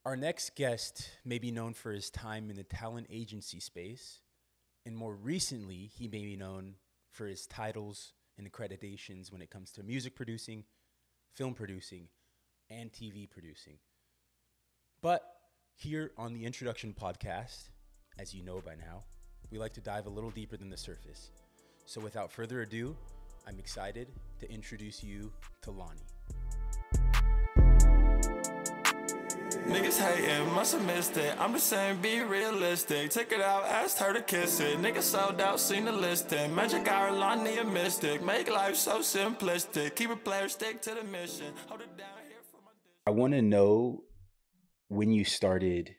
Our next guest may be known for his time in the talent agency space, and more recently, he may be known for his titles and accreditations when it comes to music producing, film producing, and TV producing. But here on the Introduction Podcast, as you know by now, we like to dive a little deeper than the surface. So without further ado, I'm excited to introduce you to Lani. Niggas hating, must have missed it. I'm just saying, be realistic. Take it out, asked her to kiss it. Niggas sold out, seen the listing. Magic hour, Lani a mystic. Make life so simplistic. Keep it player, stick to the mission. Hold it down here for my I want to know when you started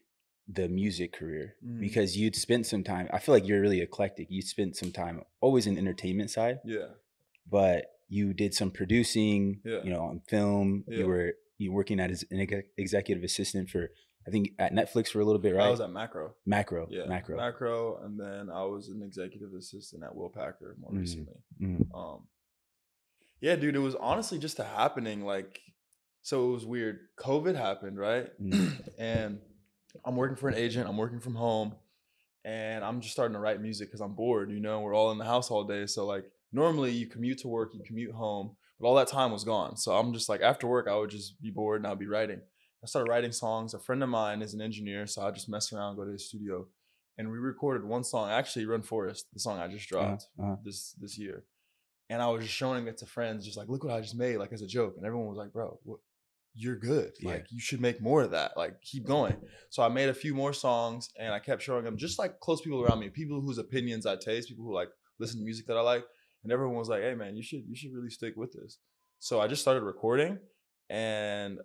the music career, because you'd spent some time. I feel like you're really eclectic. You spent some time always in the entertainment side, Yeah. but you did some producing, Yeah. on film. Yeah. You were working as an executive assistant for, I think, at Netflix for a little bit, right? I was at Macro. Macro. Yeah. Macro, and then I was an executive assistant at Will Packer more recently. Yeah, dude, it was honestly just a happening. So it was weird. COVID happened, right? And I'm working for an agent. I'm working from home, and I'm just starting to write music because I'm bored. We're all in the house all day. So normally you commute to work, you commute home, but all that time was gone. So I'm just after work, I would just be bored and I'd be writing. I started writing songs. A friend of mine is an engineer, so I just mess around, go to his studio, and we recorded one song. Actually, Run Forest, the song I just dropped this year. And I was just showing it to friends, just look what I just made, as a joke. And everyone was like, bro, what? You're good. Yeah. You should make more of that. Keep going. So I made a few more songs, and I kept showing them, just close people around me, people whose opinions I taste, people who listen to music that I like. And everyone was like, hey man, you should really stick with this. So I just started recording, and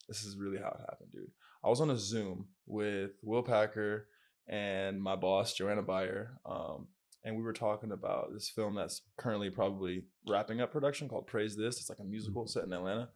this is really how it happened, dude. I was on a Zoom with Will Packer and my boss, Joanna Bayer. And we were talking about this film that's currently probably wrapping up production called Praise This. It's a musical set in Atlanta.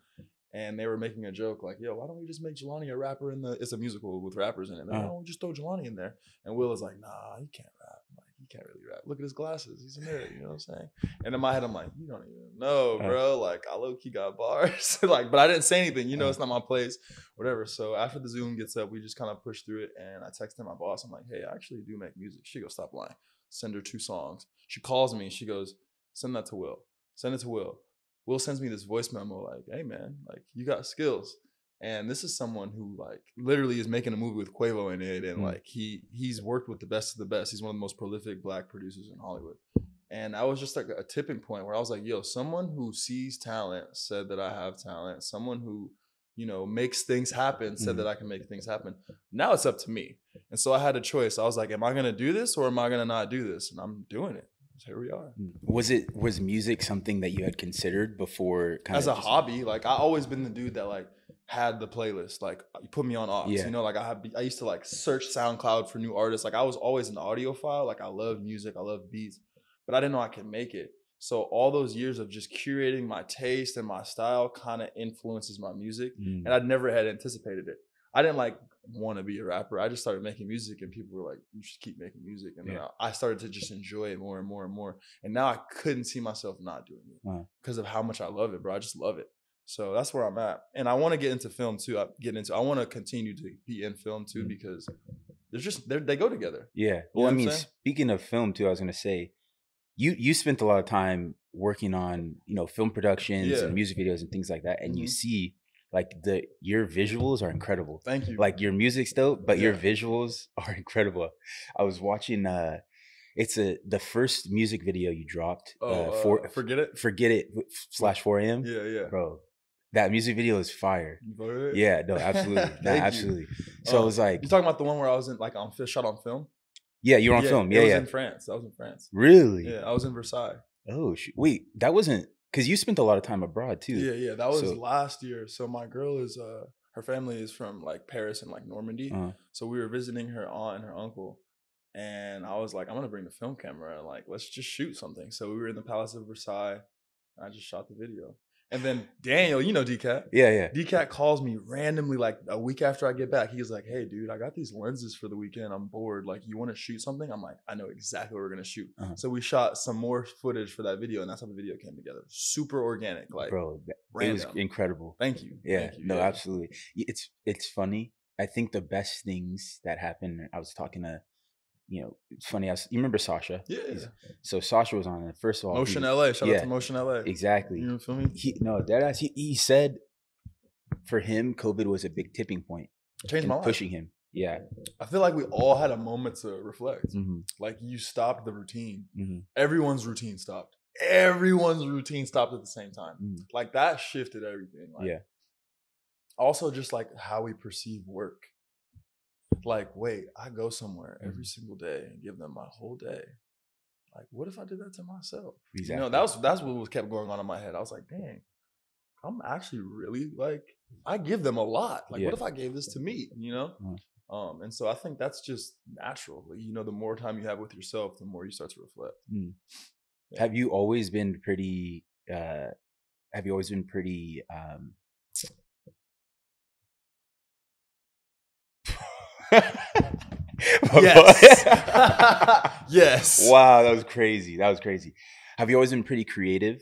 And they were making a joke yo, why don't we just make Jelani a rapper it's a musical with rappers in it. Why don't we just throw Jelani in there? And Will is like, nah, he can't rap. He can't really rap. Look at his glasses. He's a nerd, you know what I'm saying? And in my head, I'm like, you don't even know, bro. I low-key got bars. But I didn't say anything. It's not my place, whatever. So after the Zoom gets up, we just kind of push through it. And I texted my boss. I'm like, hey, I actually do make music. She goes, stop lying. Send her 2 songs. She calls me. She goes, send that to Will. Send it to Will. Will sends me this voice memo hey man, you got skills. And this is someone who literally is making a movie with Quavo in it, and he's worked with the best of the best. He's one of the most prolific Black producers in Hollywood. And I was just a tipping point where I was like, yo, someone who sees talent said that I have talent. Someone who makes things happen said that I can make things happen. Now it's up to me. And so I had a choice. I was like, am I gonna do this or am I gonna not do this? And I'm doing it. Here we are. Was music something that you had considered before? As a hobby, I always been the dude that had the playlist. You put me on aux. Yeah. I used to search SoundCloud for new artists. I was always an audiophile. I love music, I love beats, but I didn't know I could make it. So all those years of just curating my taste and my style kind of influences my music, and I never had anticipated it. I didn't want to be a rapper. I just started making music, and people were like, you should keep making music. And then I started to just enjoy it more and more and more. And now I couldn't see myself not doing it because of how much I love it, bro. I just love it. So that's where I'm at. And I want to get into film too. I want to continue to be in film too, because they go together. Yeah. Well, speaking of film too, I was going to say, you spent a lot of time working on, film productions and music videos and things like that. And you see your visuals are incredible. Thank you. Your music's dope, but your visuals are incredible. I was watching it's the first music video you dropped. Forget It /4am. Yeah. Bro, that music video is fire. Yeah, no, absolutely. Absolutely. So it was you talking about the one where I was in shot on film? Yeah, you were on film. Yeah, I was in France. I was in France. Really? Yeah, I was in Versailles. Oh, wait, that wasn't, because you spent a lot of time abroad too. Yeah, that was last year. So my girl is, her family is from Paris and Normandy. So we were visiting her aunt and her uncle. And I was like, I'm going to bring the film camera and let's just shoot something. So we were in the Palace of Versailles. And I just shot the video. And then Daniel, DCat. Yeah. DCat calls me randomly a week after I get back. He was like, hey, dude, I got these lenses for the weekend. I'm bored. You want to shoot something? I'm like, I know exactly what we're going to shoot. So we shot some more footage for that video. And that's how the video came together. Super organic. Bro, random. It was incredible. Thank you. Yeah, Thank you. No, absolutely. It's funny I think the best things that happened, I was talking to, it's funny. You remember Sasha? Yeah. So Sasha was on it. First of all, Motion LA. Shout out to Motion LA. Exactly. You feel me? He said for him, COVID was a big tipping point. Changed my life. Pushing him. Yeah. I feel like we all had a moment to reflect. Mm-hmm. Like you stopped the routine. Mm-hmm. Everyone's routine stopped. Everyone's routine stopped at the same time. Mm-hmm. Like that shifted everything. Like, yeah. Also, just like how we perceive work. Like, wait, I go somewhere every single day and give them my whole day. Like, what if I did that to myself? Exactly. That's what was kept going on in my head. I was like, dang, I'm actually really like, I give them a lot. Like, what if I gave this to me? Mm-hmm. And so I think that's just natural. Like, the more time you have with yourself, the more you start to reflect. Mm. Yeah. Have you always been pretty? Yes. Yes. Wow, that was crazy. Have you always been pretty creative?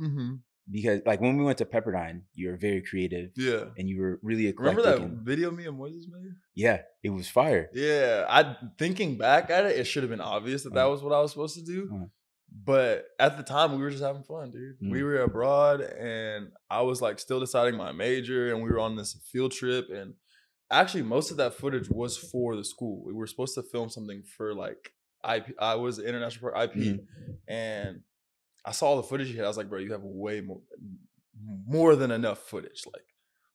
Mm-hmm. Because like when we went to Pepperdine, you were very creative. Yeah. And you were really eclectic. Remember that video me and Moises made? Yeah, it was fire. Yeah. Thinking back at it should have been obvious that was what I was supposed to do. But at the time, we were just having fun, dude. We were abroad and I was like still deciding my major and we were on this field trip. And actually, most of that footage was for the school. We were supposed to film something for like IP. I was international for IP. And I saw all the footage you had. I was like, bro, you have way more than enough footage. Like,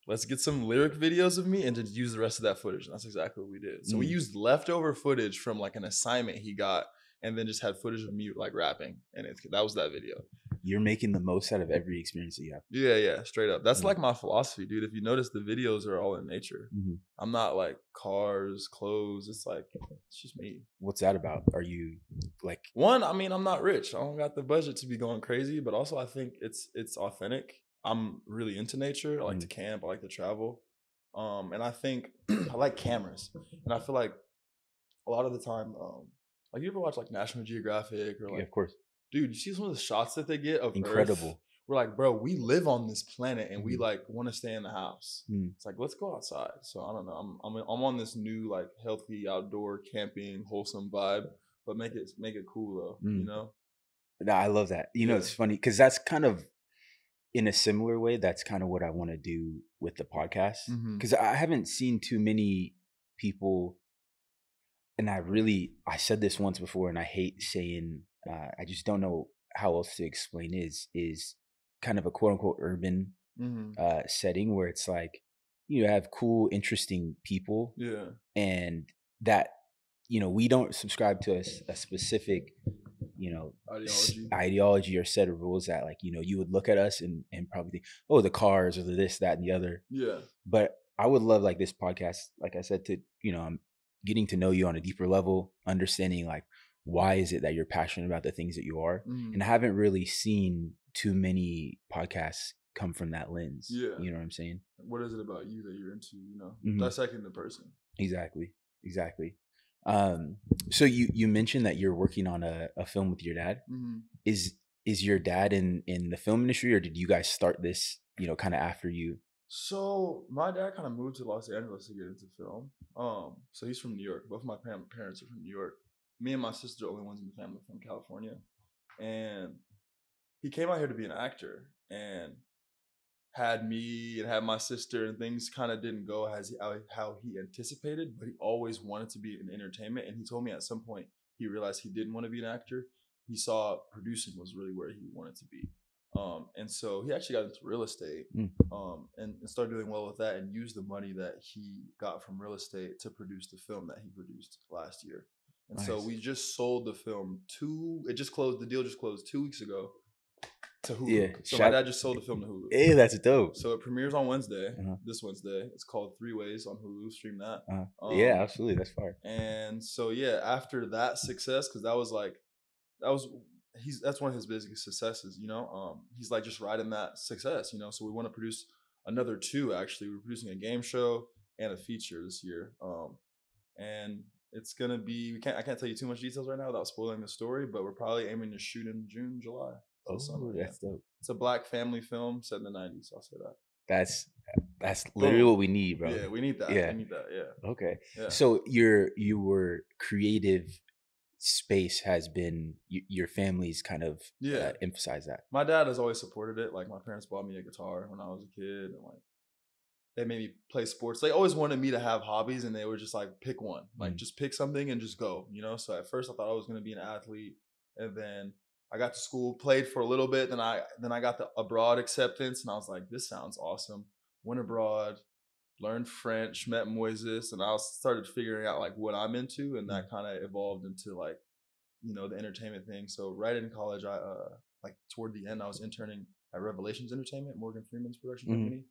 let's get some lyric videos of me and just use the rest of that footage. And that's exactly what we did. So we used leftover footage from like an assignment he got and then just had footage of me like rapping. And that was that video. You're making the most out of every experience that you have. Yeah, straight up. That's like my philosophy, dude. If you notice, the videos are all in nature. Mm-hmm. I'm not like cars, clothes. It's just me. What's that about? Are you like... One, I mean, I'm not rich. I don't got the budget to be going crazy, but also I think it's authentic. I'm really into nature. I like to camp. I like to travel. And I think I like cameras. And I feel like a lot of the time, like you ever watch like National Geographic or like... Yeah, of course. Dude, you see some of the shots that they get of incredible. Earth? We're like, bro, we live on this planet and we like want to stay in the house. It's like, let's go outside. So I don't know. I'm on this new like healthy outdoor camping, wholesome vibe, but make it cool though. No, I love that. It's funny because that's kind of in a similar way. That's kind of what I want to do with the podcast because I haven't seen too many people, and I said this once before, and I hate saying. I just don't know how else to explain is kind of a quote unquote urban setting where it's like you have cool, interesting people. Yeah. And that, we don't subscribe to a specific, ideology or set of rules that like, you would look at us and probably think, oh, the cars or the this, that, and the other. Yeah. But I would love like this podcast, like I said, to, I'm getting to know you on a deeper level, understanding like, why is it that you're passionate about the things that you are? And I haven't really seen too many podcasts come from that lens. Yeah. You know what I'm saying? What is it about you that you're into, dissecting the person? Exactly. So you mentioned that you're working on a film with your dad. Is your dad in the film industry, or did you guys start this, kind of after you? So my dad kind of moved to Los Angeles to get into film. So he's from New York. Both of my parents are from New York. Me and my sister are the only ones in the family from California. And he came out here to be an actor and had me and had my sister, and things kind of didn't go how he anticipated, but he always wanted to be in entertainment. And he told me at some point he realized he didn't want to be an actor. He saw producing was really where he wanted to be. And so he actually got into real estate and started doing well with that and used the money that he got from real estate to produce the film that he produced last year. And so we just sold the film the deal just closed 2 weeks ago to Hulu. Yeah, so my dad just sold the film to Hulu. Hey, that's dope. So it premieres on Wednesday, this Wednesday. It's called 3 Ways on Hulu. Stream that. Yeah, absolutely. That's fire. And so, yeah, after that success, because that's one of his biggest successes, he's like just riding that success, so we want to produce another 2. Actually, we're producing a game show and a feature this year, and it's gonna be I can't tell you too much details right now without spoiling the story, but we're probably aiming to shoot in June, July. That's dope. It's a Black family film set in the 90s. I'll say that. That's literally Boom. what we need, bro. Yeah, we need that. Yeah. We need that. Yeah. Okay. Yeah. So your creative space has been your family's kind of Yeah. emphasize that. My dad has always supported it. Like my parents bought me a guitar when I was a kid, and like they made me play sports. They always wanted me to have hobbies, and they were just like, pick one, like just pick something and just go, you know? So at first I thought I was going to be an athlete, and then I got to school, played for a little bit. Then I got the abroad acceptance, and I was like, this sounds awesome. Went abroad, learned French, met Moises, and I started figuring out like what I'm into. And that kind of evolved into like, you know, the entertainment thing. So right in college, I like toward the end, I was interning at Revelations Entertainment, Morgan Freeman's production company.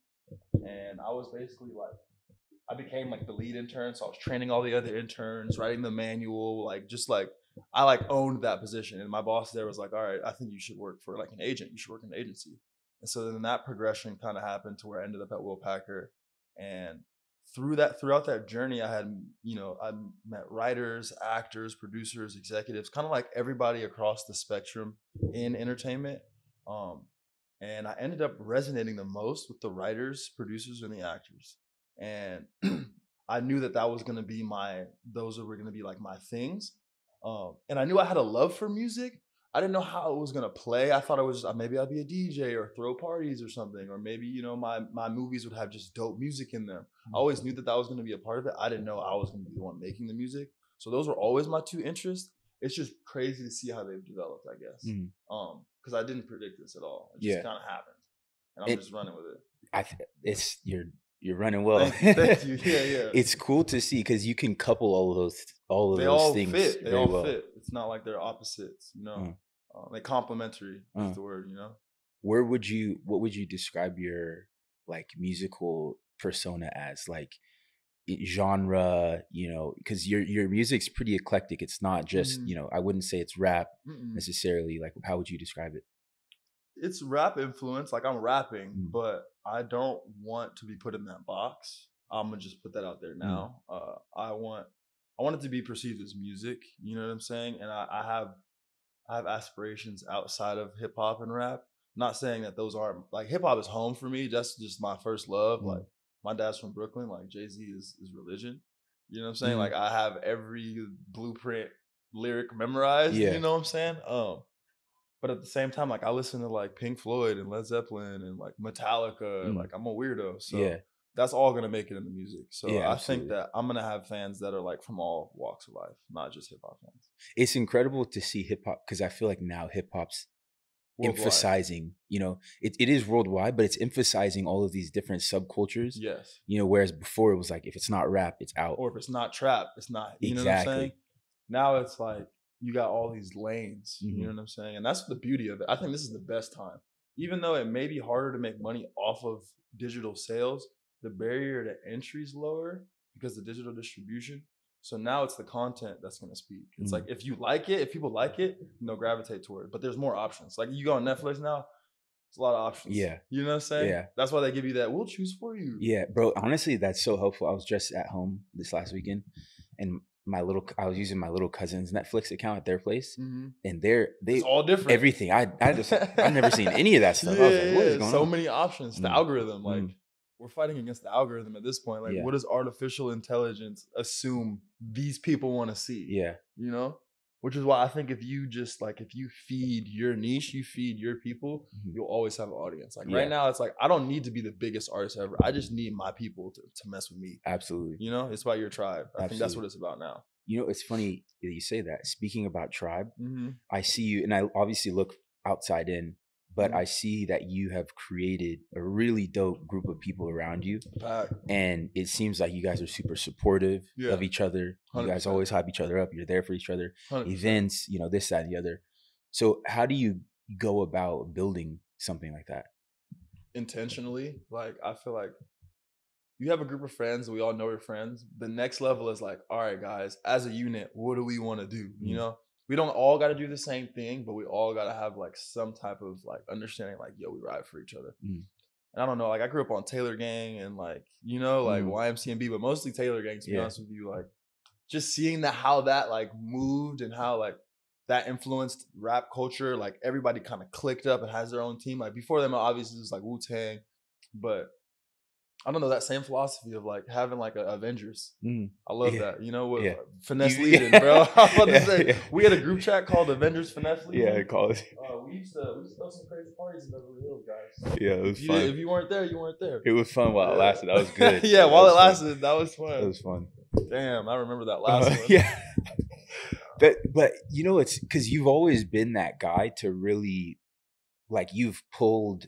And I was basically like, I became like the lead intern. So I was training all the other interns, writing the manual, like just like I like owned that position. And my boss there was like, all right, I think you should work for like an agent. You should work in an agency. And so then that progression kind of happened to where I ended up at Will Packer. And throughout that journey, I had, you know, I met writers, actors, producers, executives, kind of like everybody across the spectrum in entertainment. And I ended up resonating the most with the writers, producers, and the actors. And I knew that was going to be those were going to be like my things. And I knew I had a love for music. I didn't know how it was going to play. I thought it was maybe I'd be a DJ or throw parties or something, or maybe, you know, my movies would have just dope music in them. I always knew that was going to be a part of it. I didn't know I was going to be the one making the music. So those were always my two interests. It's just crazy to see how they've developed, I guess. Because I didn't predict this at all. It just kind of happened, and I'm just running with it. You're running well. Thank you. Yeah. It's cool to see because you can couple all of those things. Fit. They very all well. fit. It's not like they're opposites, you know. Like complementary is the word, you know. What would you describe your like musical persona as? Like genre, you know, because your music's pretty eclectic. It's not just, you know, I wouldn't say it's rap necessarily. Like, how would you describe it? It's rap influence. Like I'm rapping, but I don't want to be put in that box. I'm gonna just put that out there now. I want it to be perceived as music. You know what I'm saying? And I have aspirations outside of hip hop and rap. Not saying that those aren't like hip hop is home for me. That's just my first love. Like my dad's from Brooklyn. Like Jay-Z is religion. You know what I'm saying? Like I have every blueprint lyric memorized. You know what I'm saying? But at the same time, like I listen to like Pink Floyd and Led Zeppelin and like Metallica. Like I'm a weirdo. So that's all gonna make it in the music. So I think that I'm gonna have fans that are like from all walks of life, not just hip hop fans. It's incredible to see hip hop because I feel like now hip hop's emphasizing, you know, it is worldwide, but it's emphasizing all of these different subcultures. Yes. You know, whereas before it was like if it's not rap, it's out. Or if it's not trap, it's not. You know what I'm saying? Now it's like you got all these lanes. You know what I'm saying? And that's the beauty of it. I think this is the best time. Even though it may be harder to make money off of digital sales, the barrier to entry is lower because of the digital distribution. So now it's the content that's going to speak. It's like, if you like it, if people like it, they'll gravitate toward it. But there's more options. Like you go on Netflix now, there's a lot of options. Yeah. You know what I'm saying? Yeah. That's why they give you that, we'll choose for you. Yeah, bro. Honestly, that's so helpful. I was just at home this last weekend and I was using my little cousin's Netflix account at their place, and it's all different. Everything. I've never seen any of that stuff. I was like, what is going on? So many options. The algorithm, like we're fighting against the algorithm at this point. Like, what does artificial intelligence assume these people want to see? Yeah, you know, which is why I think if you feed your niche, you feed your people, you'll always have an audience. Like right now, it's like I don't need to be the biggest artist ever. I just need my people to mess with me. Absolutely. You know, it's about your tribe. I think that's what it's about now. You know, it's funny that you say that. Speaking about tribe, I see you, and I obviously look outside in, but I see that you have created a really dope group of people around you. And it seems like you guys are super supportive of each other. 100%. You guys always hype each other up. You're there for each other. 100%. Events, you know, this, that, and the other. So how do you go about building something like that? Intentionally. Like, I feel like you have a group of friends, we all know your friends. The next level is like, all right, guys, as a unit, what do we want to do? You know? We don't all got to do the same thing, but we all got to have like some type of like understanding, like, yo, we ride for each other. And I don't know, like I grew up on Taylor Gang and like, you know, like YMCMB, but mostly Taylor Gang, to be honest with you. Like just seeing how that like moved and how like that influenced rap culture, like everybody kind of clicked up and has their own team. Like before them, obviously it was like Wu-Tang, but I don't know, that same philosophy of like having like a Avengers. I love Yeah. that. You know, with Yeah. finesse You- leading, yeah. bro. I was about to Yeah, say, yeah. we had a group chat called Avengers Finesse Yeah, Leading. college. We used to throw some crazy parties in Beverly Hills, guys. Yeah, it was If fun. if you weren't there, you weren't there. It was fun while it Yeah. lasted. That was good. Yeah, That while was it fun. lasted, that was fun. That was fun. Damn, I remember that last one. Yeah. But you know, it's because you've always been that guy to really, like, you've pulled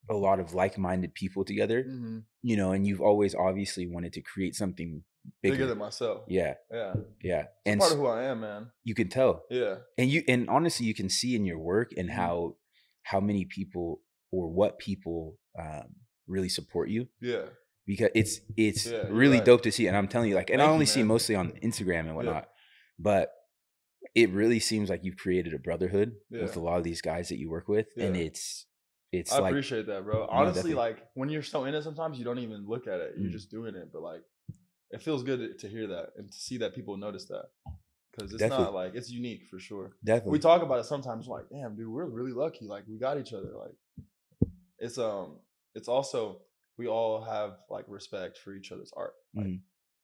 a lot of like-minded people together, Mm-hmm. you know, and you've always obviously wanted to create something Bigger than myself. Yeah, Yeah. yeah. It's And part of who I am, man. you can tell. Yeah. And honestly, you can see in your work and Mhm. how many people or what people really support you. Yeah. Because it's Yeah, you're really right. dope to see. And I'm telling you, like, and I Thank you, only see man. mostly on Instagram and whatnot, but it really seems like you've created a brotherhood with a lot of these guys that you work with. And Yeah. it's I like, appreciate that, bro. Honestly, definitely. like when you're so in it, sometimes you don't even look at it. You're just doing it. But like, it feels good to hear that and to see that people notice that, because it's Definitely. not like, it's unique for sure. Definitely. We talk about it sometimes. Like, damn, dude, we're really lucky. Like, we got each other. Like, it's also, we all have like respect for each other's art. Like,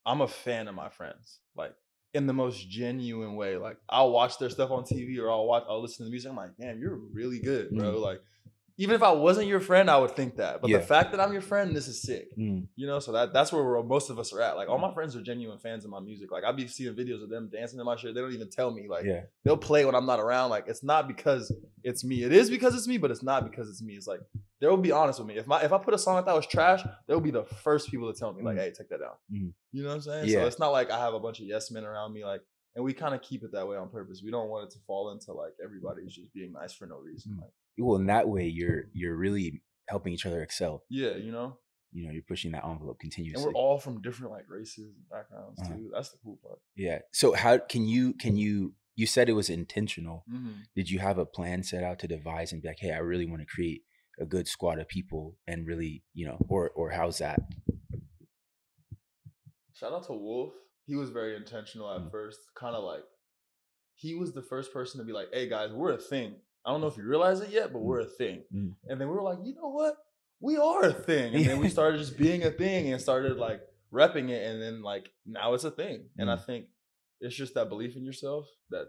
I'm a fan of my friends, like in the most genuine way. Like, I'll watch their stuff on TV or I'll listen to the music. I'm like, damn, you're really good, bro. Like, even if I wasn't your friend, I would think that. But the fact that I'm your friend, this is sick. You know, so that's where most of us are at. Like, all my friends are genuine fans of my music. Like, I'll be seeing videos of them dancing to my shit. They don't even tell me. Like, they'll play when I'm not around. Like, it's not because it's me. It is because it's me, but it's not because it's me. It's like, they'll be honest with me. If I put a song like that was trash, they'll be the first people to tell me, like, hey, take that down. You know what I'm saying? Yeah. So it's not like I have a bunch of yes men around me. Like, and we kind of keep it that way on purpose. We don't want it to fall into like everybody's just being nice for no reason. Like, well, in that way, you're really helping each other excel. Yeah, you know, you're pushing that envelope continuously. and we're all from different like races and backgrounds too. That's the cool part. Yeah. So how can you you said it was intentional. Mm-hmm. Did you have a plan set out to devise and be like, hey, I really want to create a good squad of people and really, you know, or how's that? Shout out to Wolf. He was very intentional at first. Kind of like, he was the first person to be like, hey guys, we're a thing. I don't know if you realize it yet, but we're a thing. And then we were like, you know what? We are a thing. And then we started just being a thing and started like repping it. And then like, now it's a thing. And I think it's just that belief in yourself that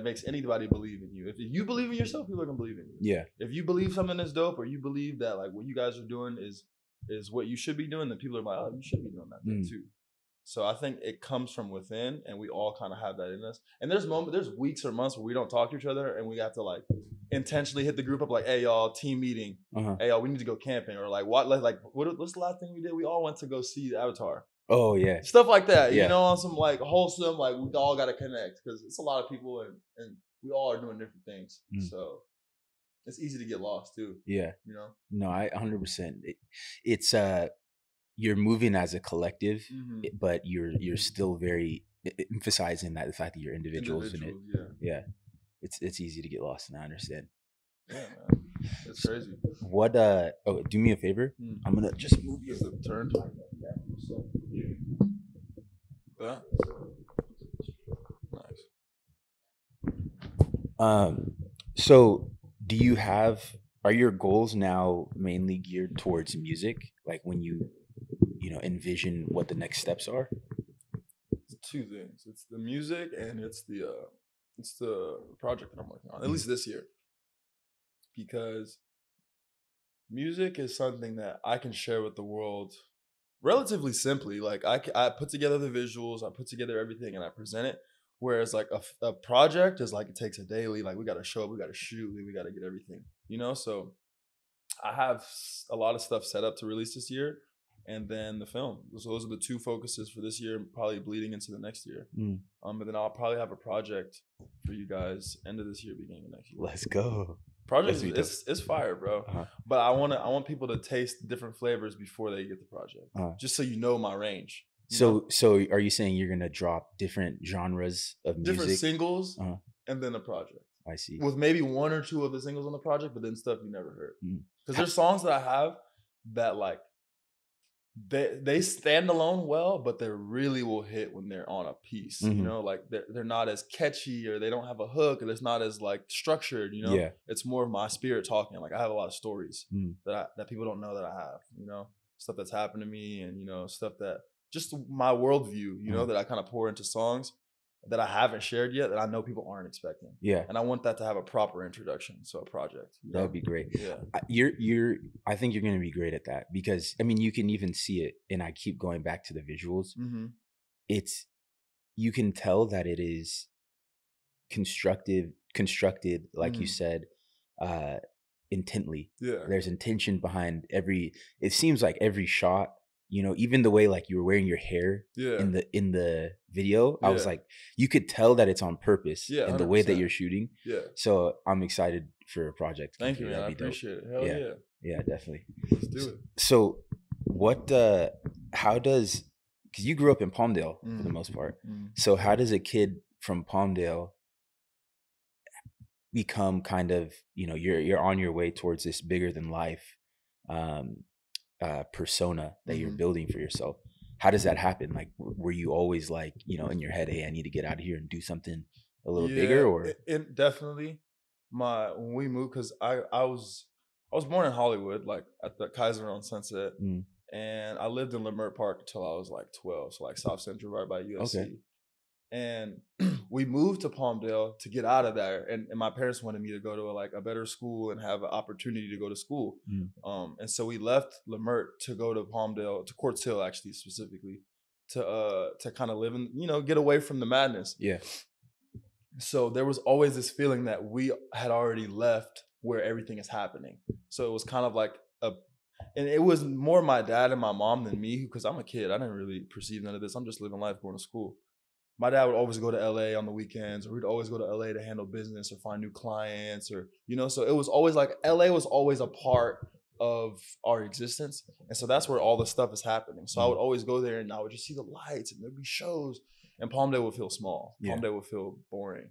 makes anybody believe in you. If you believe in yourself, people are gonna believe in you. Yeah. If you believe something is dope, or you believe that like what you guys are doing is what you should be doing, then people are like, oh, you should be doing that thing too. So I think it comes from within, and we all kind of have that in us. And there's weeks or months where we don't talk to each other, and we have to like intentionally hit the group up, like, "Hey y'all, team meeting. Hey y'all, we need to go camping," or like, what's the last thing we did? We all went to go see Avatar. Oh yeah, stuff like that. You know, on some like wholesome, like we all got to connect because it's a lot of people, and we all are doing different things. So it's easy to get lost too. Yeah, you know. No, I 100%. It's you're moving as a collective, but you're still very emphasizing that the fact that you're individuals in it. Yeah, it's easy to get lost, and I understand. Yeah, man, it's crazy. What do me a favor. I'm gonna just move your turn. Yeah. Nice. So do you are your goals now mainly geared towards music? Like when you envision what the next steps are? It's two things. It's the music and it's the project that I'm working on, at least this year. Because music is something that I can share with the world relatively simply. Like I put together the visuals, I put together everything, and I present it. Whereas like a project is like, it takes a daily, like we got to show up, we got to shoot, we got to get everything, so I have a lot of stuff set up to release this year, and then the film. So those are the two focuses for this year, probably bleeding into the next year. But then I'll probably have a project for you guys end of this year, beginning of next year. Let's go. Project is fire, bro. But I want people to taste different flavors before they get the project, just so you know my range. So are you saying you're gonna drop different genres of music, different singles, and then a project? I see. With maybe one or two of the singles on the project, but then stuff you never heard. Because there's songs that I have that like they stand alone well, but they really will hit when they're on a piece. Like they're not as catchy, or they don't have a hook, or it's not as like structured. It's more of my spirit talking. Like I have a lot of stories that people don't know that I have. stuff that's happened to me, and stuff that just my worldview, that I kind of pour into songs that I haven't shared yet that I know people aren't expecting. Yeah. And I want that to have a proper introduction to a project. That would be great. Yeah. I think you're going to be great at that because, I mean, you can even see it, and I keep going back to the visuals. Mm-hmm. You can tell that it is constructed, like you said, intently. Yeah. There's intention behind it seems like every shot, even the way like you were wearing your hair in the video, I was like, you could tell that it's on purpose in the way that you're shooting. Yeah. So I'm excited for a project. Thank you, man. I appreciate it. Hell yeah. Yeah, definitely. Let's do it. So because you grew up in Palmdale for the most part. So how does a kid from Palmdale become kind of, you're on your way towards this bigger than life persona that you're building for yourself? How does that happen? Like, were you always like, in your head, hey, I need to get out of here and do something a little bigger? Or it definitely when we moved, because I was born in Hollywood, like at the Kaiser on Sunset, and I lived in Leimert Park until I was like 12, so like South Central, right by USC. Okay. And we moved to Palmdale to get out of there, and my parents wanted me to go to a better school and have an opportunity to go to school. And so we left Leimert to go to Palmdale, to Quartz Hill actually specifically, to kind of live in, get away from the madness. Yeah. So there was always this feeling that we had already left where everything is happening. So it was kind of like and it was more my dad and my mom than me, because I'm a kid. I didn't really perceive none of this. I'm just living life, going to school. My dad would always go to LA on the weekends, or we'd always go to LA to handle business or find new clients, or, so it was always like LA was always a part of our existence. And so that's where all the stuff is happening. So I would always go there, and I would just see the lights, and there'd be shows, and Palmdale would feel small. Palmdale would feel boring,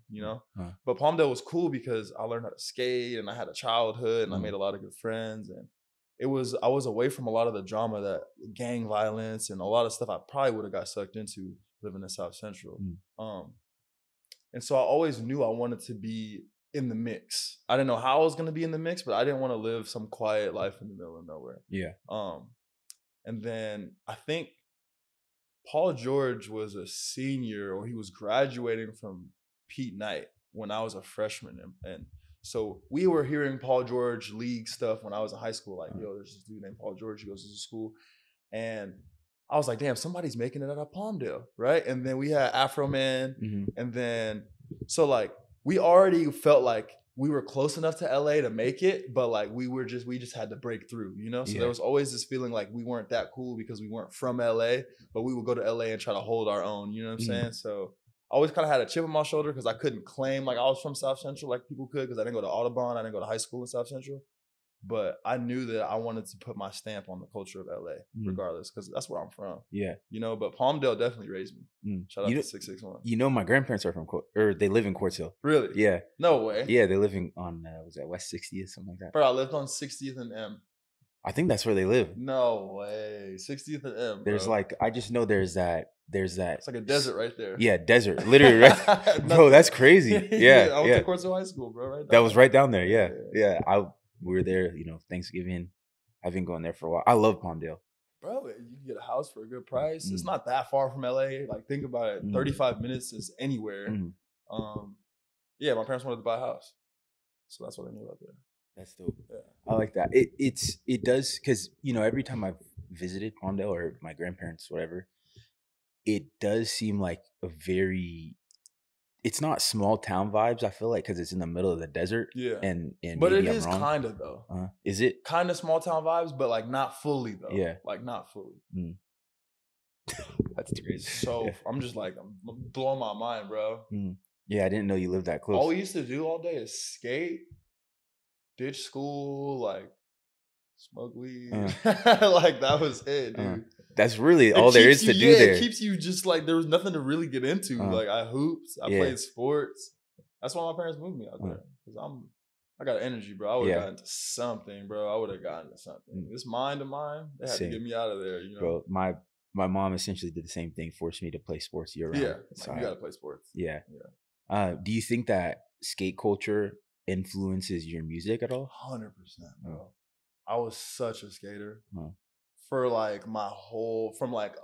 But Palmdale was cool because I learned how to skate, and I had a childhood, and I made a lot of good friends. And I was away from a lot of the drama, that gang violence, and a lot of stuff I probably would have got sucked into living in South Central. And so I always knew I wanted to be in the mix. I didn't know how I was going to be in the mix, but I didn't want to live some quiet life in the middle of nowhere. Yeah. And then I think Paul George was a senior, or he was graduating from Pete Knight when I was a freshman. And so we were hearing Paul George league stuff when I was in high school, like, yo, there's this dude named Paul George, he goes to school. And I was like, damn, somebody's making it out of Palmdale, right? And then we had Afro Man, and then so like we already felt like we were close enough to LA to make it, but like we just had to break through, So there was always this feeling like we weren't that cool because we weren't from LA, but we would go to LA and try to hold our own, you know what I'm saying? So I always kind of had a chip on my shoulder because I couldn't claim like I was from South Central like people could, because I didn't go to Audubon, I didn't go to high school in South Central. But I knew that I wanted to put my stamp on the culture of LA, regardless, because that's where I'm from. Yeah. But Palmdale definitely raised me. Shout out to 661. My grandparents are from they live in Quartz Hill. Really? Yeah. No way. Yeah, they live on was that West 60th, something like that. Bro, I lived on 60th and M. I think that's where they live. No way. 60th and M. Bro. There's I just know there's that. It's like a desert right there. Yeah, desert. Literally right. Bro, that's crazy. Yeah. I went to Quartz Hill High School, bro. Right. That was right down there. Yeah. We were there, Thanksgiving. I've been going there for a while. I love Palmdale. Bro, you can get a house for a good price. It's not that far from LA. Like, think about it. 35 minutes is anywhere. Yeah, my parents wanted to buy a house. So that's what I knew about there. That's dope. Yeah. I like that. It does, because, every time I've visited Palmdale, or my grandparents, whatever, it does seem like it's not small town vibes, I feel like, because it's in the middle of the desert. Yeah. And but it is kind of, though. Is it? Kind of small town vibes, but like not fully, though. Yeah. Like not fully. That's crazy. So I'm just like, I'm blowing my mind, bro. Yeah, I didn't know you lived that close. All we used to do all day is skate, ditch school, like smoke weed. Like that was it, dude. That's really all there is to do there. It keeps you just like, there was nothing to really get into. Like I hooped, I played sports. That's why my parents moved me out there. Because I got energy, bro. I would have gotten into something, bro. I would have gotten into something. This mind of mine, they had to get me out of there, Bro, my mom essentially did the same thing, forced me to play sports year round. Yeah, so you got to play sports. Yeah. Do you think that skate culture influences your music at all? 100%, bro. I was such a skater. for like from like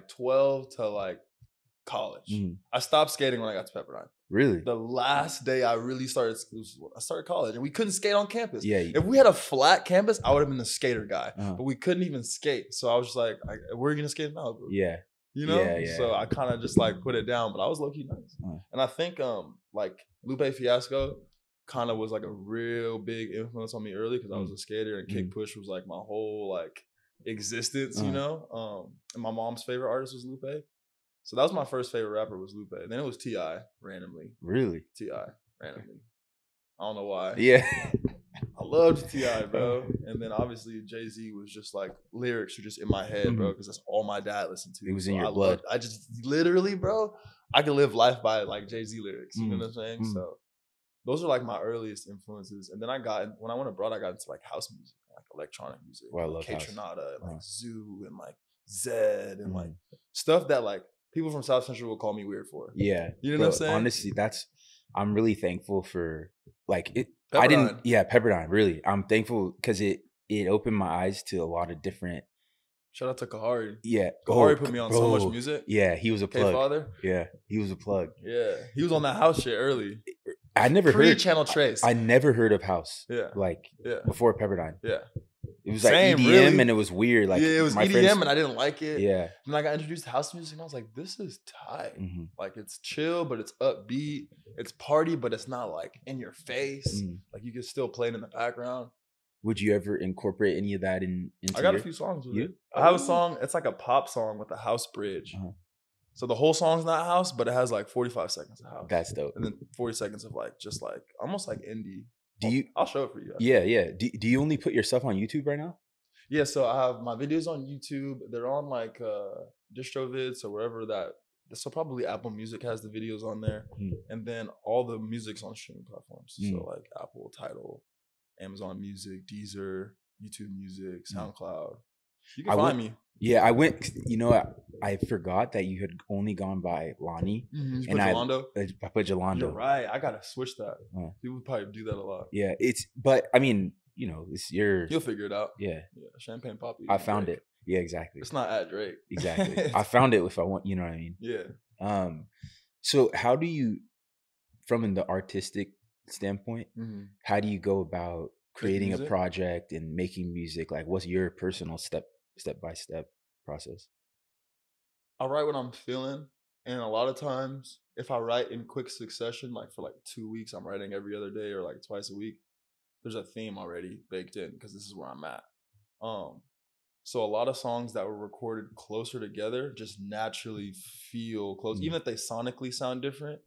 12 to like college. Mhm. I stopped skating when I got to Pepperdine. Really? The last day I really started, I started college, and we couldn't skate on campus. Yeah. If we had a flat campus, I would have been the skater guy. Uh-huh. But we couldn't even skate. So I was just like, we're going to skate now, bro. Yeah. You know? Yeah. So I kind of just like put it down, but I was low-key nice. And I think like Lupe Fiasco kind of was like a real big influence on me early because I was a skater, and Kick Push was like my whole like existence, you know? And my mom's favorite artist was Lupe. So that was my first favorite rapper was Lupe. Then it was T.I. randomly. Really? T.I. randomly. I don't know why. Yeah. I loved T.I., bro. And then obviously Jay-Z was just like, lyrics were just in my head, bro, because that's all my dad listened to. It was in your blood. I just literally, bro, I could live life by like Jay-Z lyrics. You know what I'm saying? So those are like my earliest influences. And then when I went abroad, I got into like house music, like electronic music. Well, I love K house. Tronada, and like Zoo, and like Zed, and like stuff that like people from South Central will call me weird for. Yeah. You know what I'm saying? Honestly, I'm really thankful for like it. Pepperdine. Pepperdine, really. I'm thankful because it opened my eyes to a lot of different. Shout out to Kahari. Yeah. Kahari put me on so much music. Yeah, he was a plug. K-Father. Yeah, he was a plug. Yeah. He was on that house shit early. I never heard Channel Trace. I never heard of house. Yeah. Like before Pepperdine. Yeah. It was like Same, EDM really. and it was weird. Like it was EDM and I didn't like it. Yeah. And I got introduced to house music and I was like, this is tight. Mm-hmm. Like it's chill, but it's upbeat. It's party, but it's not like in your face. Like you can still play it in the background. Would you ever incorporate any of that into I got a few songs with it. I have a song, it's like a pop song with a house bridge. So the whole song's not house, but it has like 45 seconds of house. That's dope. And then 40 seconds of like just like almost like indie. I'll show it for you. Yeah. Do you only put your stuff on YouTube right now? Yeah, so I have my videos on YouTube. They're on like DistroVid, so wherever so probably Apple Music has the videos on there. And then all the music's on streaming platforms. So like Apple, Tidal, Amazon Music, Deezer, YouTube Music, SoundCloud. You can find me. Yeah, I went, I forgot that you had only gone by Lani. You put Jolando? I put Jolando. You're right. I got to switch that. People probably do that a lot. Yeah, but I mean, it's you'll figure it out. Yeah. Champagne Poppy. I found it. Yeah, exactly. It's not at Drake. Exactly. I found it if I want, you know what I mean? Yeah. So how do you, from the artistic standpoint, how do you go about creating a project and making music? Like, what's your personal step-by-step process? I write what I'm feeling. And a lot of times, if I write in quick succession, like for like 2 weeks, I'm writing every other day or like twice a week, there's a theme already baked in because this is where I'm at. So a lot of songs that were recorded closer together just naturally feel close. Even if they sonically sound different,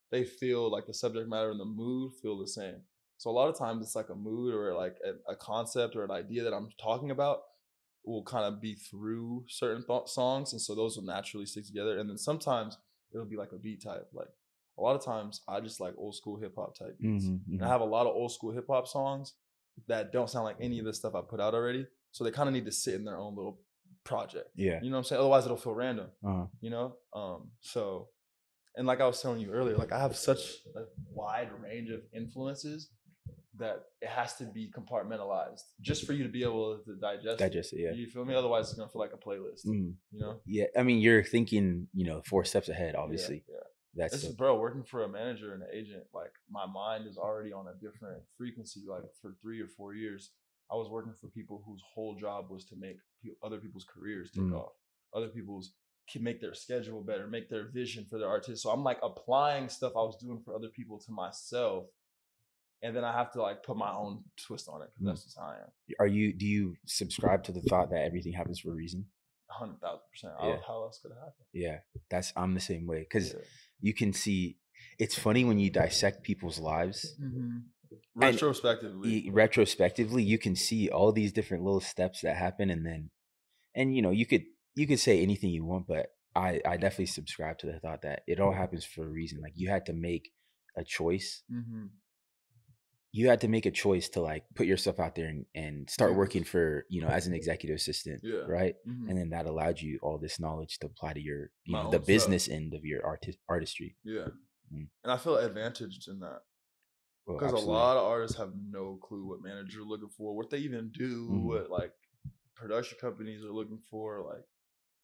they feel like the subject matter and the mood feel the same. So a lot of times it's like a mood or like a concept or an idea that I'm talking about will kind of be through certain songs. And so those will naturally stick together. And then sometimes it'll be like a beat type. Like a lot of times I just like old school hip hop type beats. And I have a lot of old school hip hop songs that don't sound like any of the stuff I put out already. So they kind of need to sit in their own little project. Yeah. You know what I'm saying? Otherwise it'll feel random, you know? So, and like I was telling you earlier, like I have such a wide range of influences that it has to be compartmentalized just for you to be able to digest it. Yeah. You feel me? Otherwise it's going to feel like a playlist, you know? Yeah. I mean, you're thinking, 4 steps ahead, obviously. Yeah. Bro, working for a manager and an agent, like my mind is already on a different frequency. Like for 3 or 4 years, I was working for people whose whole job was to make other people's careers take off, other people's can make their schedule better, make their vision for their artists. So I'm like applying stuff I was doing for other people to myself. And then I have to like put my own twist on it because that's just how I am. Do you subscribe to the thought that everything happens for a reason? 100,000%. How else could it happen? Yeah, I'm the same way because you can see. It's funny when you dissect people's lives. Retrospectively, you can see all these different little steps that happen, and you could say anything you want, but I definitely subscribe to the thought that it all happens for a reason. Like you had to make a choice. You had to make a choice to like put yourself out there and start working for, as an executive assistant, right? And then that allowed you all this knowledge to apply to your, the business end of your artistry. Yeah. And I feel advantaged in that. Because a lot of artists have no clue what manager you're looking for, what they even do, what like production companies are looking for. Like,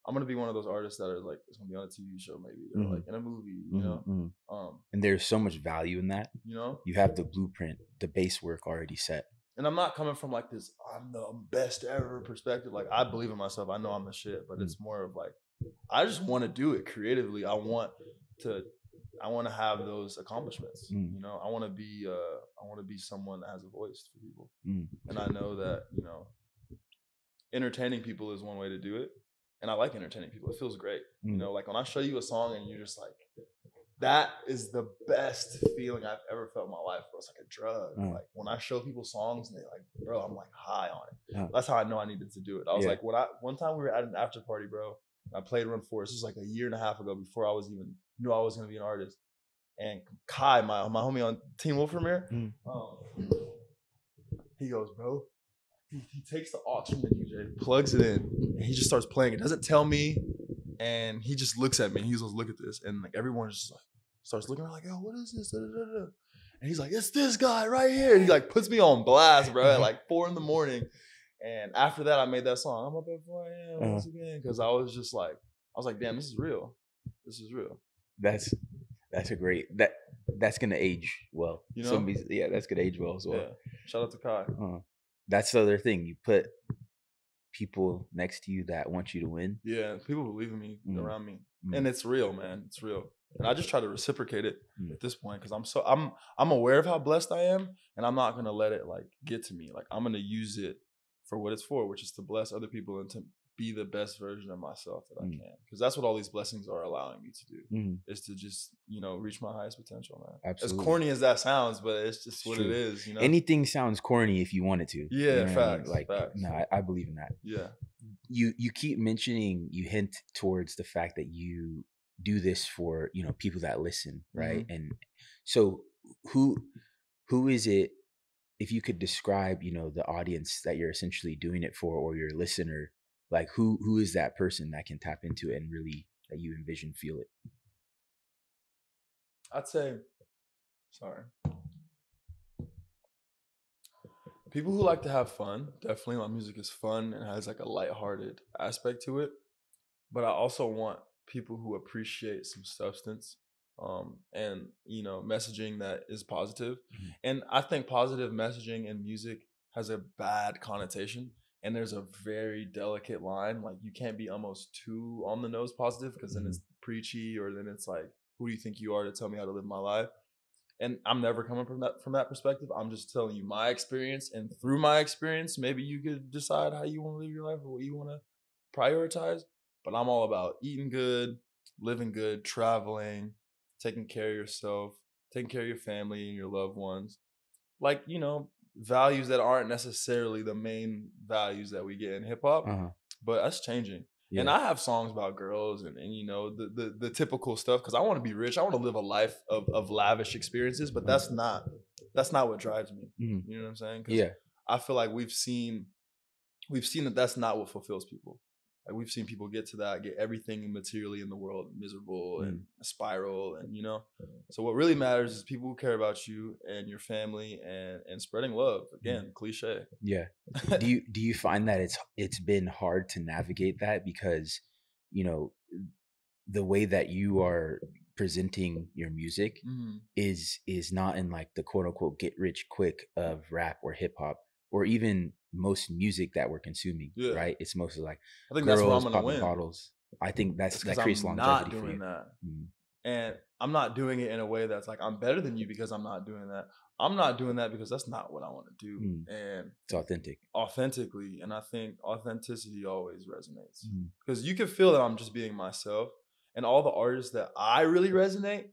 I'm gonna be one of those artists that are like, it's gonna be on a TV show maybe, or like in a movie, you know. And there's so much value in that. You know, you have the blueprint, the base work already set. And I'm not coming from like this, I'm the best ever perspective. Like, I believe in myself. I know I'm the shit, but it's more of like, I just want to do it creatively. I want to have those accomplishments. You know, I want to be someone that has a voice for people. And I know that, you know, entertaining people is one way to do it. And I like entertaining people. It feels great. You know, like when I show you a song and you're just like, that is the best feeling I've ever felt in my life, bro. It's like a drug. Like when I show people songs and they're like, bro, I'm like high on it. That's how I know I needed to do it. I was like, one time we were at an after party, bro. I played Run Forest. This was like a year and a half ago before I was even knew I was gonna be an artist. And Kai, my homie on Team Wolf Premier, he goes, bro. He takes the aux from the DJ, plugs it in, and he just starts playing it. Doesn't tell me, and he just looks at me. And he goes, "Look at this," and like everyone just like starts looking around like, "Yo, what is this?" Da, da, da, da. And he's like, "It's this guy right here." And he like puts me on blast, bro, at like 4 a.m. And after that, I made that song. I'm up at 4 a.m. once again, because I was like, "Damn, this is real. This is real." That's a great that's gonna age well. You know, that's gonna age well as well. Yeah. Shout out to Kai. That's the other thing. You put people next to you that want you to win. Yeah, people believe in me around me, and it's real, man. It's real, and I just try to reciprocate it at this point because I'm aware of how blessed I am, and I'm not gonna let it like get to me. Like I'm gonna use it for what it's for, which is to bless other people and to be the best version of myself that I can. Because that's what all these blessings are allowing me to do, is to just, you know, reach my highest potential, man. Absolutely. As corny as that sounds, but it's just what it is, you know? Anything sounds corny if you want it to. Yeah, you know facts. Like, facts. No, I believe in that. Yeah. You keep mentioning, you hint towards the fact that you do this for, you know, people that listen, right? And so who is it, if you could describe, you know, the audience that you're essentially doing it for, or your listener, like who is that person that can tap into it and really that you envision feel it? I'd say, people who like to have fun. Definitely my music is fun and has like a lighthearted aspect to it. But I also want people who appreciate some substance and, you know, messaging that is positive. And I think positive messaging in music has a bad connotation. And there's a very delicate line. Like you can't be almost too on the nose positive because then it's preachy, or then it's like, who do you think you are to tell me how to live my life? And I'm never coming from that perspective. I'm just telling you my experience, and through my experience, maybe you could decide how you want to live your life or what you want to prioritize. But I'm all about eating good, living good, traveling, taking care of yourself, taking care of your family and your loved ones. Like, you know, values that aren't necessarily the main values that we get in hip hop, but that's changing. Yeah. And I have songs about girls and you know, the typical stuff, because I want to be rich. I want to live a life of lavish experiences, but that's not what drives me. You know what I'm saying? Yeah. I feel like we've seen that that's not what fulfills people. Like we've seen people get to that, get everything materially in the world miserable and spiral, and you know. So what really matters is people who care about you and your family and spreading love. Again, cliche. Yeah. Do you find that it's been hard to navigate that because, you know, the way that you are presenting your music is not in like the quote unquote get rich quick of rap or hip hop or even most music that we're consuming, right? It's mostly like I think girls that's where I'm gonna popping win. bottles. I think that creates I'm longevity not doing for you. that. And I'm not doing it in a way that's like I'm better than you because I'm not doing that. I'm not doing that because that's not what I want to do. And it's authentic. Authentically. And I think authenticity always resonates. Because you can feel that I'm just being myself. And all the artists that I really resonate,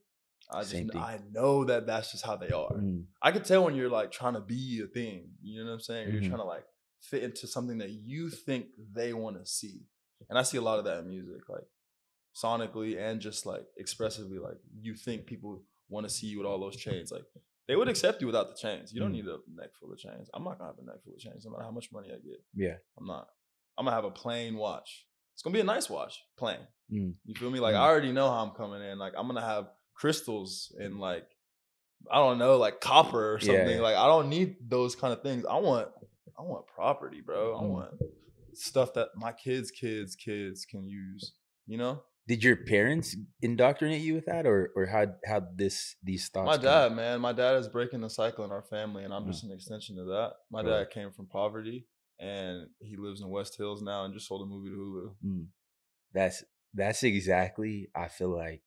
I know that that's just how they are. I could tell when you're like trying to be a thing, you know what I'm saying? Or you're trying to like fit into something that you think they want to see. And I see a lot of that in music, like sonically and just like expressively. Like you think people want to see you with all those chains. Like they would accept you without the chains. You don't need a neck full of chains. I'm not gonna have a neck full of chains no matter how much money I get. Yeah. I'm not. I'm gonna have a plain watch. It's gonna be a nice watch, plain. You feel me? Like I already know how I'm coming in. Like I'm gonna have crystals and like, I don't know, like copper or something. Like I don't need those kind of things. I want property, bro. I want stuff that my kids can use, you know? Did your parents indoctrinate you with that, or how these thoughts My come? dad, man, my dad is breaking the cycle in our family, and I'm just an extension of that. My Bro. dad came from poverty, and he lives in West Hills now, and just sold a movie to Hulu. That's exactly, I feel like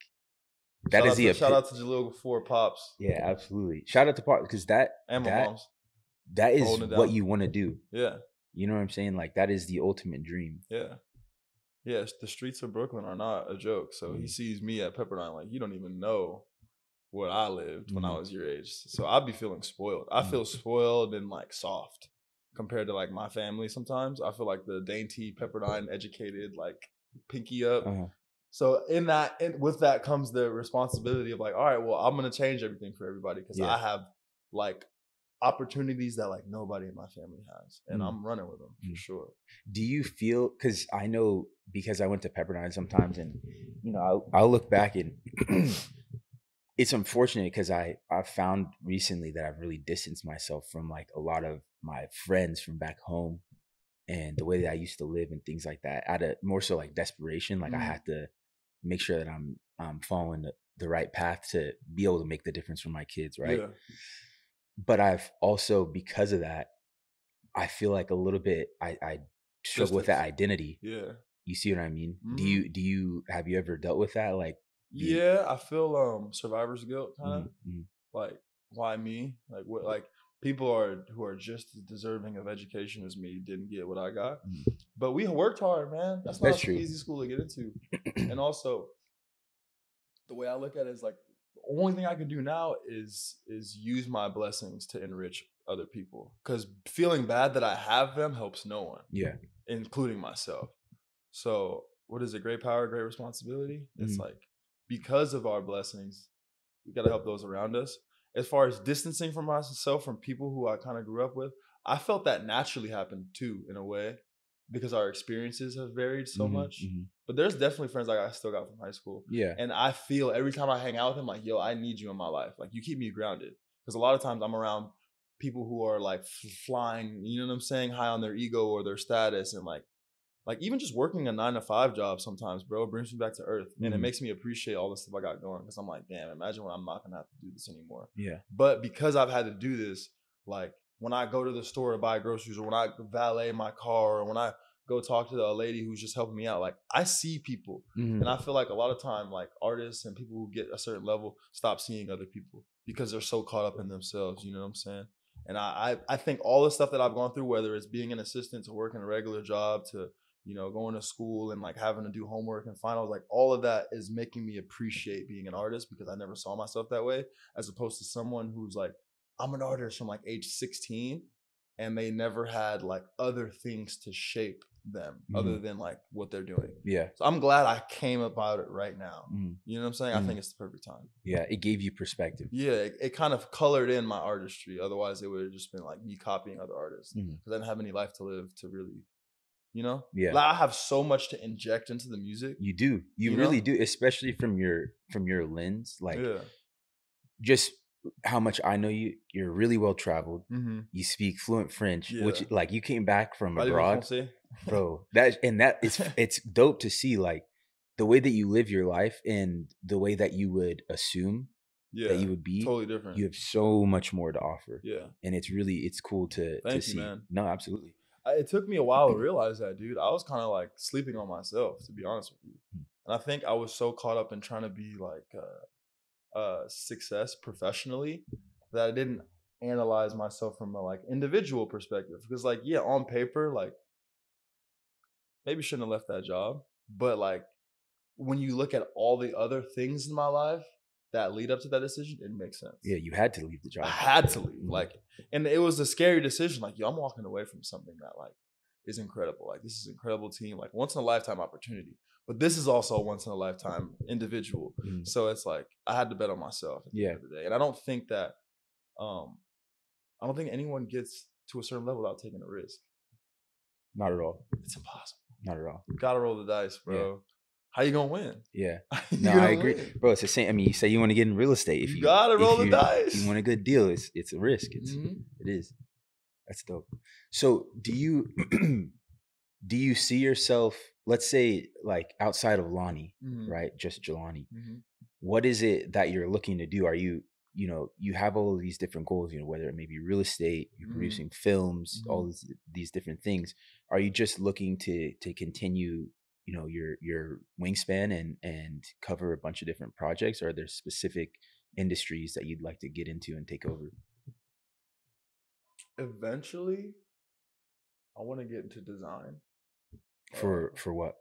that is the shout out to Jalil for Pops. Yeah, absolutely. Shout out to Pops, because And my mom's. that is Holding it what down. you want to do. Yeah. You know what I'm saying? Like, that is the ultimate dream. Yeah. Yeah, the streets of Brooklyn are not a joke. So he sees me at Pepperdine like, you don't even know what I lived when I was your age. So I'd be feeling spoiled. I feel spoiled and like soft compared to like my family sometimes. I feel like the dainty Pepperdine educated, like pinky up. So with that comes the responsibility of like, all right, well, I'm gonna change everything for everybody because I have like opportunities that like nobody in my family has, and I'm running with them for sure. Do you feel, because I know, because I went to Pepperdine sometimes, and you know, I'll look back and it's unfortunate because I found recently that I've really distanced myself from like a lot of my friends from back home and the way that I used to live and things like that, out of more so like desperation. Like I had to make sure that I'm following the right path to be able to make the difference for my kids, right? Yeah. But I've also, because of that, I feel like a little bit I struggle with that identity. Yeah. You see what I mean? Mm-hmm. Do you have you ever dealt with that? Like, yeah, I feel survivor's guilt kind of. Like, why me? Like, what? Like, people who are just as deserving of education as me didn't get what I got. But we worked hard, man. That's not an easy school to get into. And also, the way I look at it is like, the only thing I can do now is use my blessings to enrich other people. Because feeling bad that I have them helps no one. Yeah. Including myself. So what is it? Great power, great responsibility. It's like, because of our blessings, we got to help those around us. As far as distancing from myself from people who I kind of grew up with, I felt that naturally happened too, in a way, because our experiences have varied so much. But there's definitely friends like I still got from high school. Yeah. And I feel every time I hang out with them, like, yo, I need you in my life. Like, you keep me grounded. Because a lot of times I'm around people who are like flying, you know what I'm saying, high on their ego or their status, and like even just working a 9-to-5 job sometimes, bro, brings me back to earth. And it makes me appreciate all the stuff I got going, because I'm like, damn, imagine when I'm not going to have to do this anymore. Yeah. But because I've had to do this, like when I go to the store to buy groceries, or when I valet my car, or when I go talk to the lady who's just helping me out, like I see people. And I feel like a lot of time, like artists and people who get a certain level stop seeing other people because they're so caught up in themselves. You know what I'm saying? And I think all the stuff that I've gone through, whether it's being an assistant to working a regular job to, you know, going to school and like having to do homework and finals, like all of that is making me appreciate being an artist, because I never saw myself that way, as opposed to someone who's like, I'm an artist from like age 16 and they never had like other things to shape them other than like what they're doing. Yeah. So I'm glad I came about it right now. You know what I'm saying? I think it's the perfect time. Yeah. It gave you perspective. Yeah. It kind of colored in my artistry. Otherwise it would have just been like me copying other artists, because I didn't have any life to live to really, you know? Yeah. Like, I have so much to inject into the music. You do. You really do, especially from your lens. Like, just how much I know you. You're really well traveled. You speak fluent French, which like you came back from abroad, bro. It's dope to see like the way that you live your life and the way that you would assume that you would be totally different. You have so much more to offer. Yeah. And it's cool to Thank see. you, man. No, absolutely. It took me a while to realize that, dude. I was kind of like sleeping on myself, to be honest with you. And I think I was so caught up in trying to be like success professionally that I didn't analyze myself from a like individual perspective. Because like, yeah, on paper, like maybe shouldn't have left that job. But like when you look at all the other things in my life that lead up to that decision, it makes sense. Yeah, you had to leave the job. I had to leave. Like, and it was a scary decision. Like, yo, I'm walking away from something that like is incredible. Like, this is an incredible team, like once in a lifetime opportunity. But this is also a once in a lifetime individual. So it's like I had to bet on myself at the end of the day. And I don't think that anyone gets to a certain level without taking a risk. Not at all. It's impossible. Not at all. You gotta roll the dice, bro. Yeah. How you gonna win? Yeah. No, I agree. Bro, it's the same. I mean, you say you want to get in real estate. If you gotta roll the dice. If you want a good deal, it's a risk. It is. That's dope. So do do you see yourself, let's say, like outside of Lani, Mhm. right? Just Jelani. Mhm. What is it that you're looking to do? Are you, you have all of these different goals, whether it may be real estate, you're Mhm. producing films, Mhm. all these different things. Are you just looking to continue, your wingspan and cover a bunch of different projects, or are there specific industries that you'd like to get into and take over? Eventually, I want to get into design. For what?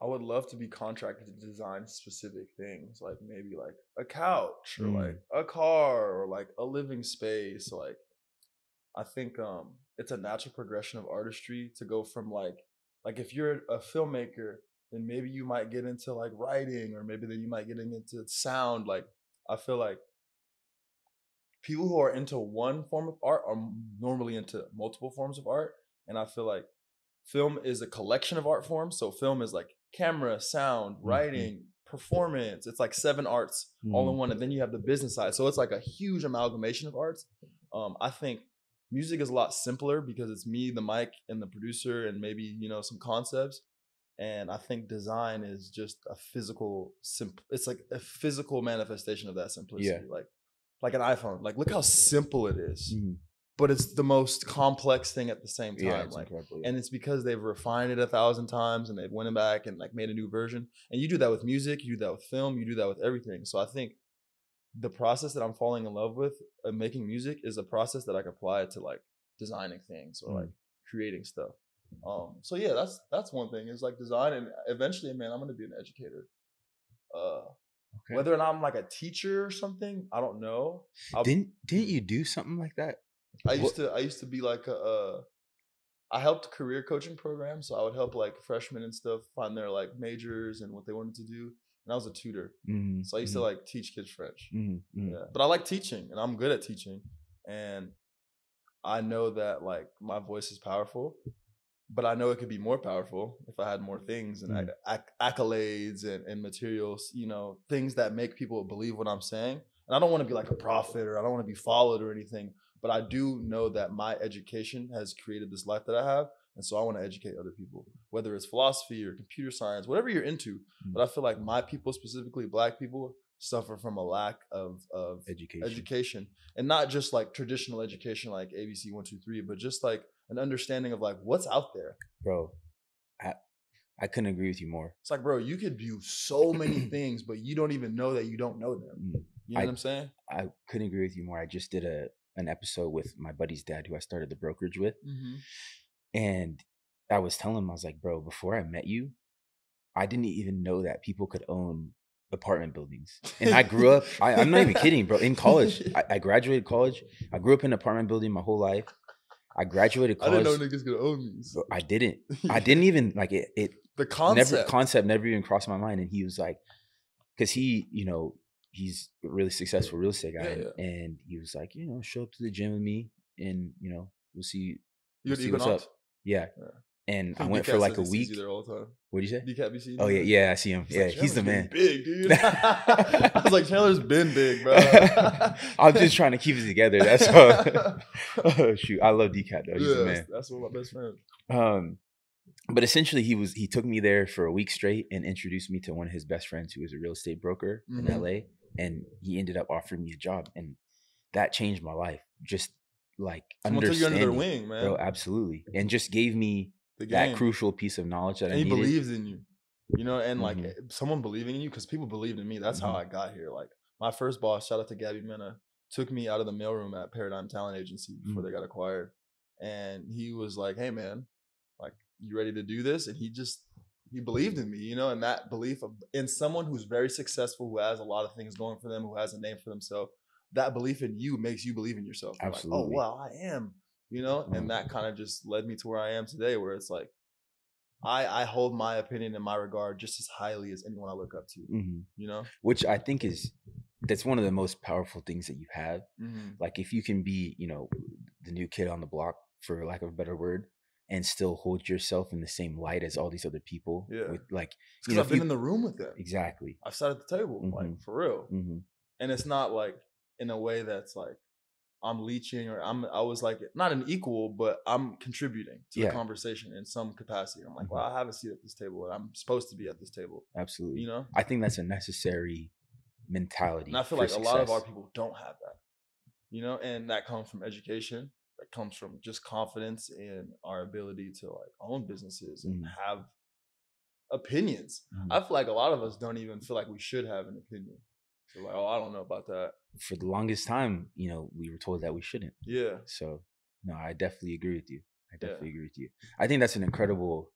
I would love to be contracted to design specific things, like maybe like a couch or like a car or like a living space. Like I think it's a natural progression of artistry to go from like if you're a filmmaker, then maybe you might get into like writing, or maybe then you might get into sound. Like I feel like people who are into one form of art are normally into multiple forms of art, and I feel like film is a collection of art forms. So film is like camera, sound, writing, performance. It's like 7 arts all in one, and then you have the business side. So it's like a huge amalgamation of arts. I think music is a lot simpler because it's me, the mic, and the producer, and maybe some concepts. And I think design is just a physical it's like a physical manifestation of that simplicity. Yeah. Like an iPhone. Like look how simple it is. Mhm. But it's the most complex thing at the same time. Yeah, it's like, incredible. and it's because they've refined it 1,000 times and they've went back and like made a new version. And you do that with music, you do that with film, you do that with everything. So I think the process that I'm falling in love with making music is a process that I can apply to like designing things or like creating stuff. So yeah, that's one thing is like design, and eventually, man, I'm gonna be an educator. Okay. Whether or not I'm like a teacher or something, I don't know. Didn't you do something like that? I used to be like I helped career coaching programs, so I would help like freshmen and stuff find their like majors and what they wanted to do. And I was a tutor, so I used to like teach kids French. Yeah. But I like teaching, and I'm good at teaching, and I know that like my voice is powerful, but I know it could be more powerful if I had more things and accolades and materials, things that make people believe what I'm saying. And I don't want to be like a prophet, or I don't want to be followed or anything, but I do know that my education has created this life that I have. And so I want to educate other people, whether it's philosophy or computer science, whatever you're into. But I feel like my people, specifically Black people, suffer from a lack of education, and not just like traditional education like ABC 1 2 3, but just like an understanding of like what's out there. Bro, I couldn't agree with you more. It's like, bro, you could do so many things, but you don't even know that you don't know them. You know what I'm saying? I couldn't agree with you more. I just did an episode with my buddy's dad, who I started the brokerage with. And I was telling him, I was like, bro, before I met you, I didn't even know that people could own apartment buildings. And I grew up, I'm not even kidding, bro. In college, I graduated college. I grew up in an apartment building my whole life. I graduated college. I didn't know niggas could own these. Bro, I didn't even like it. The concept never even crossed my mind. And he was like, because he, he's a really successful real estate guy. Yeah. And he was like, show up to the gym with me, and we'll see. We'll see what's up. Yeah. And I went for like a week. There all the time. What did you say? DCAT be seeing. Oh yeah, I see him. Yeah, like, he's the man. Big dude. I was like, Chandler's been big, bro. I'm just trying to keep it together. That's all. Oh, shoot, I love DCAT though. He's the man. That's one of my best friends. But essentially, he took me there for a week straight and introduced me to one of his best friends, who was a real estate broker in LA, and he ended up offering me a job, and that changed my life. Just like someone took you under their wing, man. Bro, absolutely, and just gave me that crucial piece of knowledge that I needed. He believes in you, and like someone believing in you, because people believed in me. That's how I got here. Like my first boss, shout out to Gabby Mena, took me out of the mailroom at Paradigm Talent Agency before they got acquired, and he was like, "Hey, man, like you ready to do this?" And he believed in me, and that belief in someone who's very successful, who has a lot of things going for them, who has a name for themselves. That belief in you makes you believe in yourself. You're absolutely. Like, oh wow, I am. And that kind of just led me to where I am today, where it's like I hold my opinion and my regard just as highly as anyone I look up to. Which I think that's one of the most powerful things that you have. Like if you can be, the new kid on the block, for lack of a better word, and still hold yourself in the same light as all these other people. Yeah. With like, because I've been in the room with them. Exactly. I've sat at the table, like for real. And it's not like in a way that's like I'm leeching or I was like not an equal, but I'm contributing to the conversation in some capacity. I'm like, well, I have a seat at this table and I'm supposed to be at this table. Absolutely. You know? I think that's a necessary mentality. And I feel like a lot of our people don't have that. You know, and that comes from education. That comes from just confidence in our ability to like own businesses and have opinions. I feel like a lot of us don't even feel like we should have an opinion. So like, oh, I don't know about that. For the longest time, you know, we were told that we shouldn't. Yeah. So no, I definitely agree with you. I think that's an incredible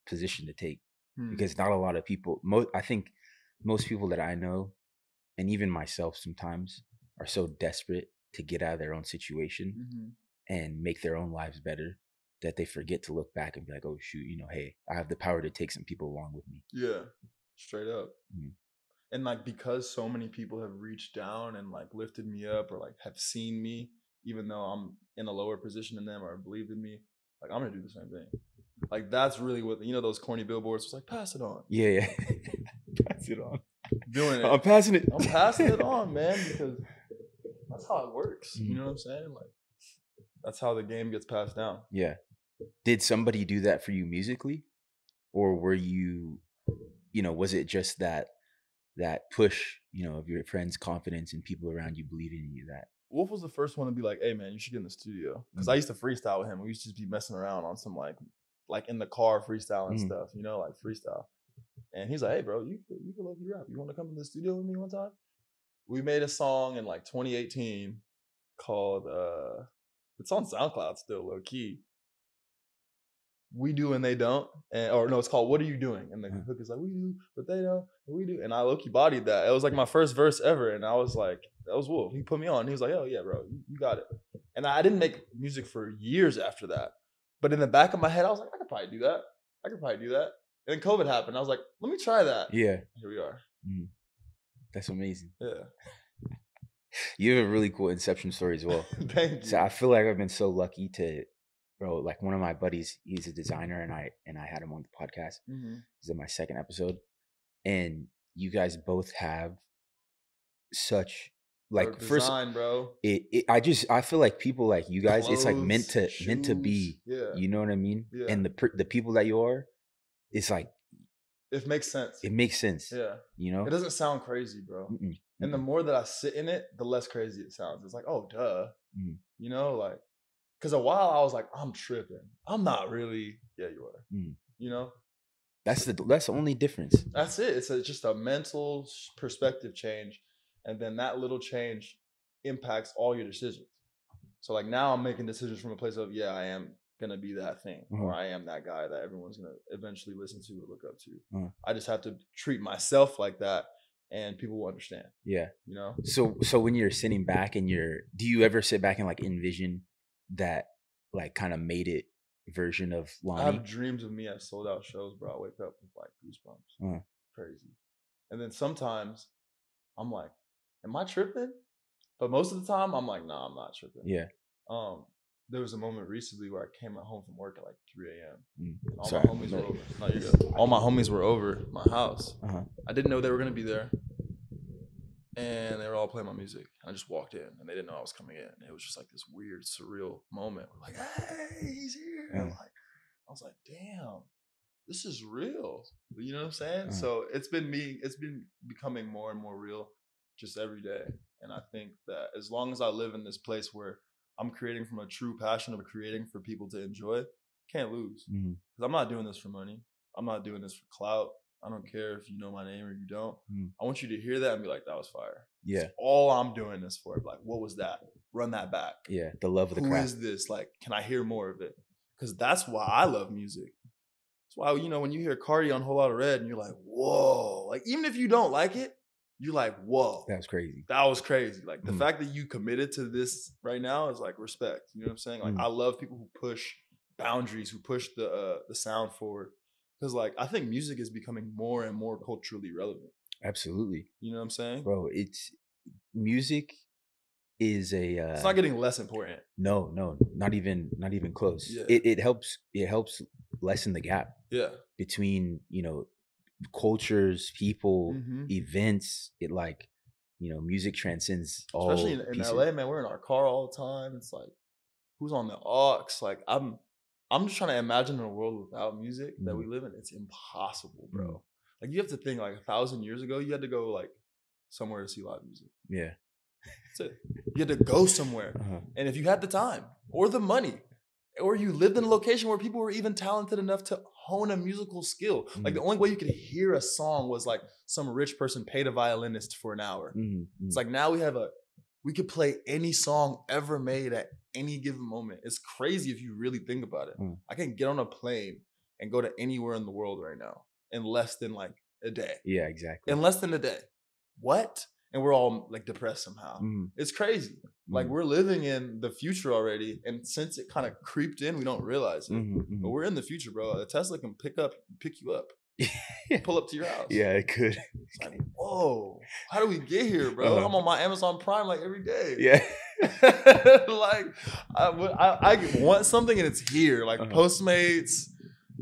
position to take because not a lot of people. I think most people that I know, and even myself, sometimes are so desperate to get out of their own situation and make their own lives better that they forget to look back and be like, oh shoot, you know, hey, I have the power to take some people along with me. Yeah, straight up. And like, because so many people have reached down and like lifted me up or like have seen me, even though I'm in a lower position than them or believed in me, like I'm gonna do the same thing. Like that's really what, you know, those corny billboards was like, pass it on. Yeah. Pass it on. Doing it. I'm passing it. I'm passing it on, man, because that's how it works. You know what I'm saying? Like that's how the game gets passed down. Yeah. Did somebody do that for you musically? Or were you, you know, was it just that push, you know, of your friends' confidence and people around you believing in you that? Wolf was the first one to be like, hey man, you should get in the studio. Because I used to freestyle with him. We used to just be messing around on some like in the car freestyling stuff, you know, like freestyle. And he's like, hey bro, you could look you rap. You want to come to the studio with me one time? We made a song in like 2018 called it's on SoundCloud still, low key. We do and they don't, or no, it's called "What Are You Doing?" And the hook is like, "We do, but they don't, and we do." And I low-key bodied that. It was like my first verse ever, and I was like, "That was Wolf." He put me on. He was like, "Oh yeah, bro, you got it." And I didn't make music for years after that, but in the back of my head, I was like, "I could probably do that. I could probably do that." And then COVID happened. I was like, "Let me try that." Yeah, here we are. That's amazing. Yeah, you have a really cool inception story as well. Thank you. So I feel like I've been so lucky to. Bro, like one of my buddies, he's a designer, and I had him on the podcast. This is my second episode, and you guys both have such like design, bro. I feel like people like you guys, clothes, it's like meant to be. Yeah. You know what I mean? Yeah. And the people that you are, it's like it makes sense. It makes sense. Yeah. You know, it doesn't sound crazy, bro. And the more that I sit in it, the less crazy it sounds. It's like, oh, duh. You know, like. Because a while I was like, I'm tripping. I'm not really. Yeah, you are. You know? That's the only difference. That's it. It's just a mental perspective change. And then that little change impacts all your decisions. So like now I'm making decisions from a place of, yeah, I am going to be that thing. Or I am that guy that everyone's going to eventually listen to or look up to. I just have to treat myself like that. And people will understand. Yeah. You know? So when you're sitting back and do you ever sit back and like envision that like kind of made it version of Lani? I have dreams of me at sold out shows, bro. I wake up with like goosebumps. Crazy. And then sometimes I'm like, am I tripping? But most of the time I'm like, nah, I'm not tripping. Yeah. There was a moment recently where I came home from work at like 3 a.m. All my homies were over. No, you're good. All my homies were over my house. I didn't know they were gonna be there. And they were all playing my music. I just walked in, and they didn't know I was coming in. It was just like this weird, surreal moment. We're like, "Hey, he's here!" And I was like, "Damn, this is real." You know what I'm saying? So it's been becoming more and more real, just every day. And I think that as long as I live in this place where I'm creating from a true passion of creating for people to enjoy, can't lose. Because I'm not doing this for money. I'm not doing this for clout. I don't care if you know my name or you don't. I want you to hear that and be like, that was fire. Yeah. That's all I'm doing this for. Like, what was that? Run that back. Yeah. The love of the craft. Who is this? Like, can I hear more of it? Because that's why I love music. That's why, you know, when you hear Cardi on Whole Lotta Red and you're like, whoa. Like, even if you don't like it, you're like, whoa. That was crazy. That was crazy. Like, the fact that you committed to this right now is like respect. You know what I'm saying? Like, I love people who push boundaries, who push the sound forward. Because, like, I think music is becoming more and more culturally relevant. Absolutely. You know what I'm saying? Bro, music is it's not getting less important. No, not even close. Yeah. It helps lessen the gap. Yeah. Between, you know, cultures, people, events. music transcends all. Especially in LA, man, we're in our car all the time. It's like, who's on the aux? Like, I'm just trying to imagine a world without music that we live in. It's impossible, bro. Like, you have to think, like, 1,000 years ago, you had to go, like, somewhere to see live music. Yeah. That's it. You had to go somewhere. And if you had the time or the money, or you lived in a location where people were even talented enough to hone a musical skill. Like, the only way you could hear a song was like some rich person paid a violinist for an hour. It's like, now we could play any song ever made at any given moment. It's crazy if you really think about it. I can get on a plane and go to anywhere in the world right now in less than like a day. Yeah, exactly. In less than a day. What? And we're all like depressed somehow. It's crazy. Like, we're living in the future already. And since it kind of creeped in, we don't realize it. But we're in the future, bro. A Tesla can pick you up, pull up to your house. Yeah, it could. It's like, whoa, how do we get here, bro? I'm on my Amazon Prime like every day. Yeah. Like, I want something and it's here. Like, Postmates.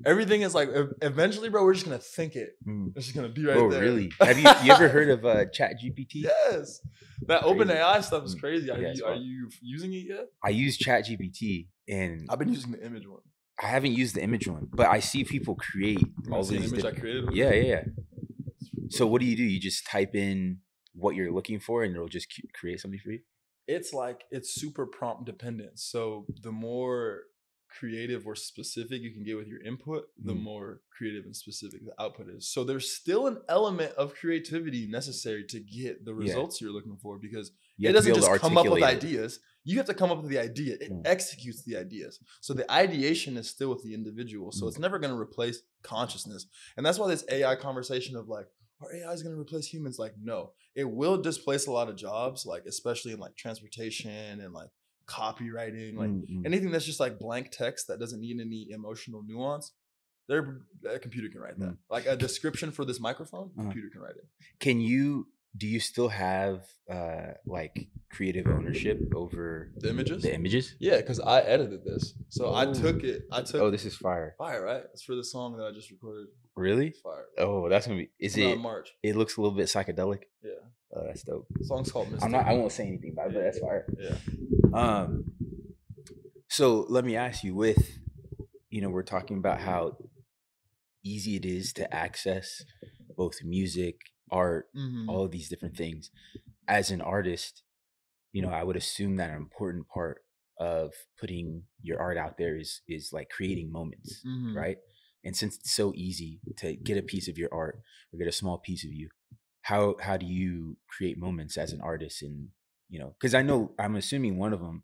Everything is like, eventually, bro, we're just going to think it. It's just going to be right there. Oh, really? Have you ever heard of ChatGPT? Yes. That OpenAI stuff is crazy. Are you using it yet? I use ChatGPT, and I've been using the image one. I haven't used the image one, but I see people create all these. Image I created? Yeah. So what do? You just type in what you're looking for, and it'll just create something for you? It's like, it's super prompt dependent. So the more creative or specific you can get with your input, the more creative and specific the output is. So there's still an element of creativity necessary to get the results you're looking for, because it doesn't just come up with ideas. You have to come up with the idea. It executes the ideas. So the ideation is still with the individual. So it's never going to replace consciousness. And that's why this AI conversation of like, our AI is going to replace humans? Like, no, it will displace a lot of jobs, like especially in like transportation and like copywriting, like anything that's just like blank text that doesn't need any emotional nuance. A computer can write that. Like a description for this microphone, computer can write it. Do you still have like creative ownership over the images? The images? Yeah, because I edited this. So I took. Oh, this is fire. Fire, right? It's for the song that I just recorded. Really? Fire. Oh, that's gonna be. Is it in March? It looks a little bit psychedelic. Yeah. Oh, that's dope. The song's called Mystic. I won't say anything about it, but that's fire. Yeah. So let me ask you, we're talking about how easy it is to access both music, art, all of these different things. As an artist, I would assume that an important part of putting your art out there is like creating moments, right? And since it's so easy to get a piece of your art or get a small piece of you, how do you create moments as an artist? And because I'm assuming one of them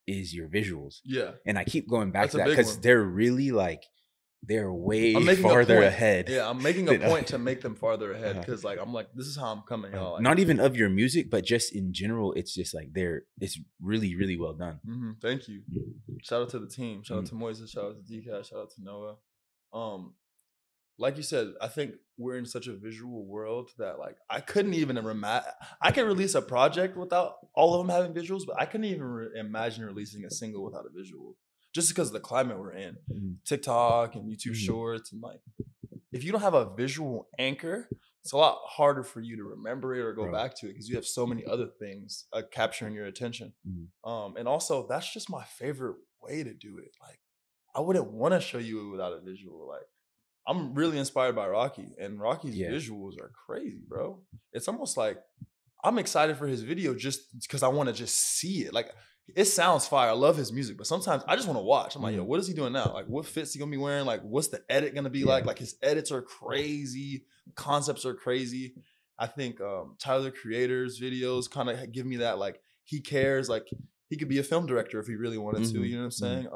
is your visuals. Yeah. And I keep going back to that because they're really like, they're way farther ahead. Yeah, I'm making a point to make them farther ahead because like I'm like, this is how I'm coming out. Like, not even of your music, but just in general, it's just like it's really, really well done. Thank you. Shout out to the team. Shout out to Moises. Shout out to DK. Shout out to Noah. Like you said, I think we're in such a visual world that like I couldn't even I can release a project without all of them having visuals, but I couldn't even imagine releasing a single without a visual. Just because of the climate we're in. TikTok and YouTube Shorts, and like, if you don't have a visual anchor, it's a lot harder for you to remember it or go back to it because you have so many other things capturing your attention. And also, that's just my favorite way to do it. Like, I wouldn't want to show you it without a visual. Like, I'm really inspired by Rocky, and Rocky's visuals are crazy, bro. It's almost like I'm excited for his video just because I want to just see it. Like, it sounds fire. I love his music, but sometimes I just want to watch. I'm like, yo, what is he doing now? Like, what fits he gonna be wearing? Like, what's the edit gonna be like? Like, his edits are crazy. Concepts are crazy. I think Tyler the Creator's videos kind of give me that, like, he cares. Like, he could be a film director if he really wanted to. You know what I'm saying?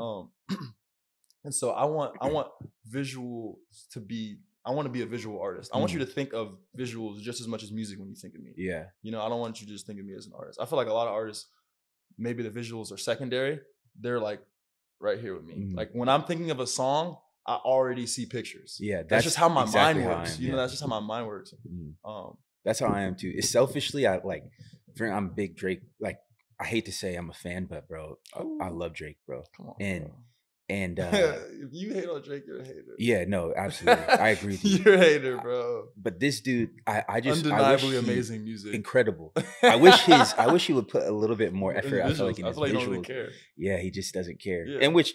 And so I want visuals to be. I want to be a visual artist. I want you to think of visuals just as much as music when you think of me. Yeah. I don't want you to just think of me as an artist. I feel like a lot of artists, maybe the visuals are secondary. They're like right here with me. Like when I'm thinking of a song, I already see pictures. Yeah. That's just how my mind works. That's just how my mind works. That's how I am too. It's selfishly, I'm a big Drake. Like, I hate to say I'm a fan, but bro, I love Drake, bro. Come on, and bro. And if you hate on Drake, you're a hater. Yeah, no, absolutely. I agree with you. You're a hater, bro. But this dude, I undeniably wish amazing music. Incredible. I wish he would put a little bit more effort. I feel like in his he don't visuals. really care. Yeah, he just doesn't care. Yeah. And which,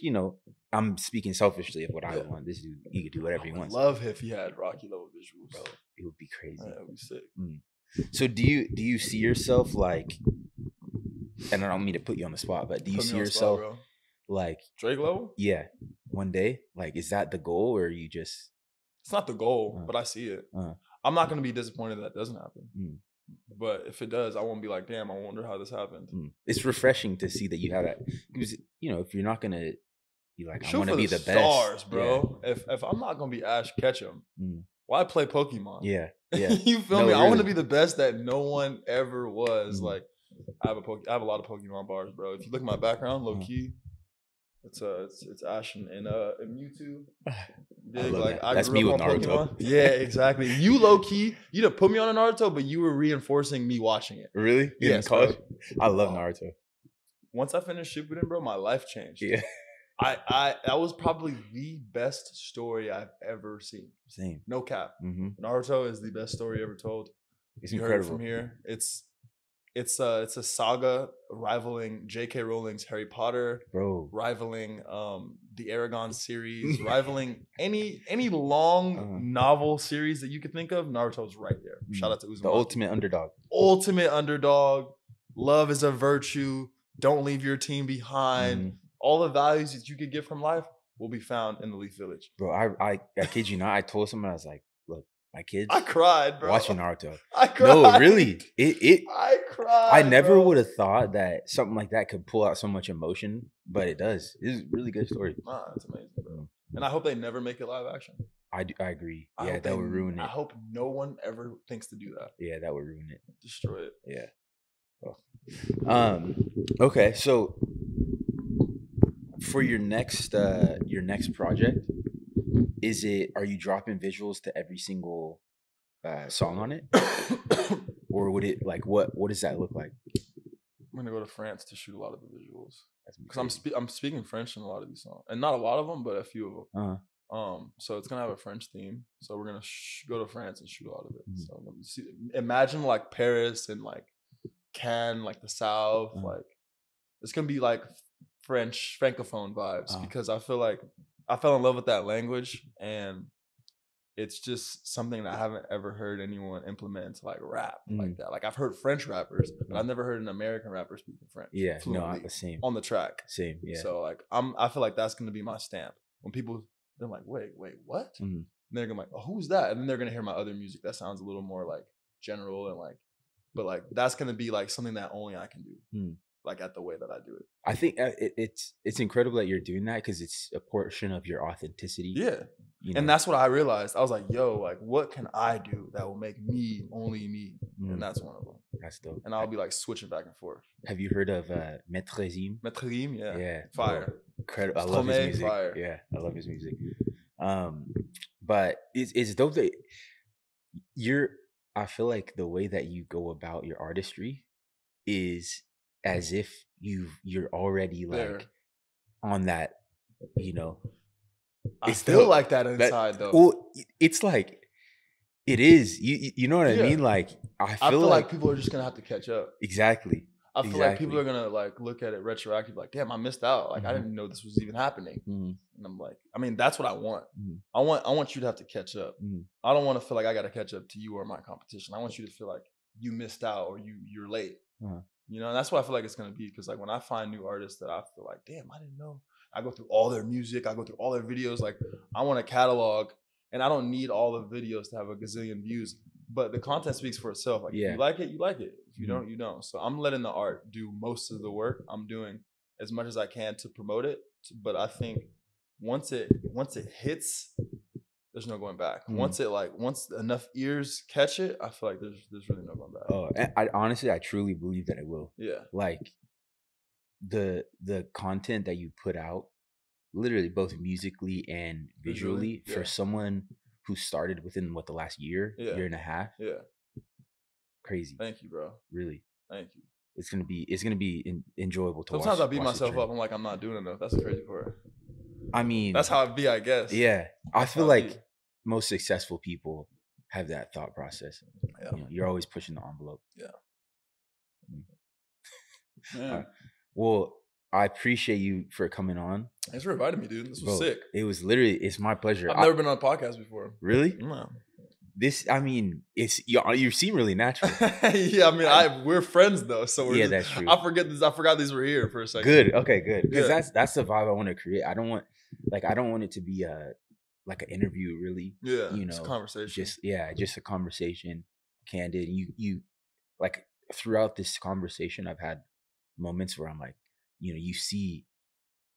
I'm speaking selfishly of what I want. This dude, he could do whatever he wants. I love if he had Rocky level visuals. Bro, it would be crazy. That would be sick. So do you see yourself like, and I don't mean to put you on the spot, but do you see yourself like Drake level? Yeah. One day? Like, is that the goal, or you just... It's not the goal, but I see it. I'm not going to be disappointed that doesn't happen. But if it does, I won't be like, damn, I wonder how this happened. It's refreshing to see that you have that. Because, if you're not going to be like, I want to be the stars, best. Bro. Yeah. If I'm not going to be Ash Ketchum, why play Pokemon? Yeah. You feel me? Really. I want to be the best that no one ever was. Like, I have a lot of Pokemon bars, bro. If you look at my background, low key, it's Ash and Mewtwo. That's me with Naruto. Pokemon. Yeah, exactly. You low key, you done put me on a Naruto, but you were reinforcing me watching it. Really? Yeah, college. I love Naruto. Once I finished Shippuden, bro, my life changed. Yeah. That was probably the best story I've ever seen. Same. No cap. Naruto is the best story ever told. It's you incredible. Heard it from here. It's a saga rivaling J.K. Rowling's Harry Potter, bro. Rivaling the Aragon series, rivaling any long novel series that you could think of. Naruto's right there. Shout out to Uzumaki. The ultimate underdog. Ultimate underdog. Love is a virtue. Don't leave your team behind. All the values that you could get from life will be found in the Leaf Village. Bro, I kid you not. I told someone, I was like, look, my kids. I cried, bro. Watching Naruto. I cried. No, really. I cried. I never would have thought that something like that could pull out so much emotion, but it does. It's a really good story. Nah, it's amazing, bro. And I hope they never make it live action. I agree. Yeah, that would ruin it. I hope no one ever thinks to do that. Yeah, that would ruin it. Destroy it. Yeah. Oh. Okay, so for your next project, are you dropping visuals to every single song on it? Or would it, like, what does that look like? I'm gonna go to France to shoot a lot of the visuals because I'm speaking French in a lot of these songs, and not a lot of them, but a few of them. So it's gonna have a French theme. So we're gonna go to France and shoot a lot of it. So imagine like Paris and like Cannes, like the South, like it's gonna be like French francophone vibes because I feel like I fell in love with that language, and it's just something that I haven't ever heard anyone implement into like rap like that. Like I've heard French rappers, but I've never heard an American rapper speaking French. Yeah, no, the same on the track. Same, yeah. So like I feel like that's gonna be my stamp. When people they're like, wait, what? And they're gonna be like, oh, who's that? And then they're gonna hear my other music that sounds a little more like general and like, but like that's gonna be like something that only I can do. Like at the way that I do it. I think it's incredible that you're doing that because it's a portion of your authenticity. Yeah. And that's what I realized. I was like, yo, like what can I do that will make me only me? And that's one of them. That's dope. And I'll be like switching back and forth. Have you heard of Maîtresim? Maîtresim, yeah. Yeah. Fire. Incredible. I love his music. Fire. Yeah, I love his music. But it's dope that I feel like the way that you go about your artistry is as if you're already like there. On that, I feel like that inside though. Well, it's like it is. You know what I mean? Like I feel like people are just gonna have to catch up. Exactly. I feel like people are gonna like look at it retroactively, like, damn, I missed out. Like I didn't know this was even happening. And I'm like, I mean, that's what I want. I want you to have to catch up. I don't want to feel like I got to catch up to you or my competition. I want you to feel like you missed out or you're late. And that's what I feel like it's gonna be. Because like when I find new artists that I feel like, damn, I didn't know. I go through all their music. I go through all their videos. Like I want a catalog, and I don't need all the videos to have a gazillion views. But the content speaks for itself. Like if you like it, you like it. If you don't, you don't. So I'm letting the art do most of the work. I'm doing as much as I can to promote it. But I think once it hits, there's no going back. Once enough ears catch it, I feel like there's really no going back. Oh, and I truly believe that it will. Yeah. Like the content that you put out, literally both musically and visually, for someone who started within the last year and a half. Yeah. Crazy. Thank you, bro. Really. Thank you. It's gonna be enjoyable to watch. Sometimes I beat myself up. I'm like, I'm not doing enough. That's the crazy part. I mean, That's how it be, I guess. Yeah, I That's feel how it like be. most successful people have that thought process. Yeah. You know, you're always pushing the envelope. Yeah. Uh, well, I appreciate you for coming on. Thanks for inviting me, dude. This was Bro, sick. it's my pleasure. I've never been on a podcast before. Really? No. I mean, you seem really natural. Yeah, I mean, we're friends though, so we're that's true. I forgot these were here for a second. Good. Okay, good. Because Yeah. that's the vibe I want to create. I don't want it to be like an interview, really. Yeah, You know, it's a conversation. Just a conversation, candid. You like throughout this conversation, I've had moments where I'm like, you know, you see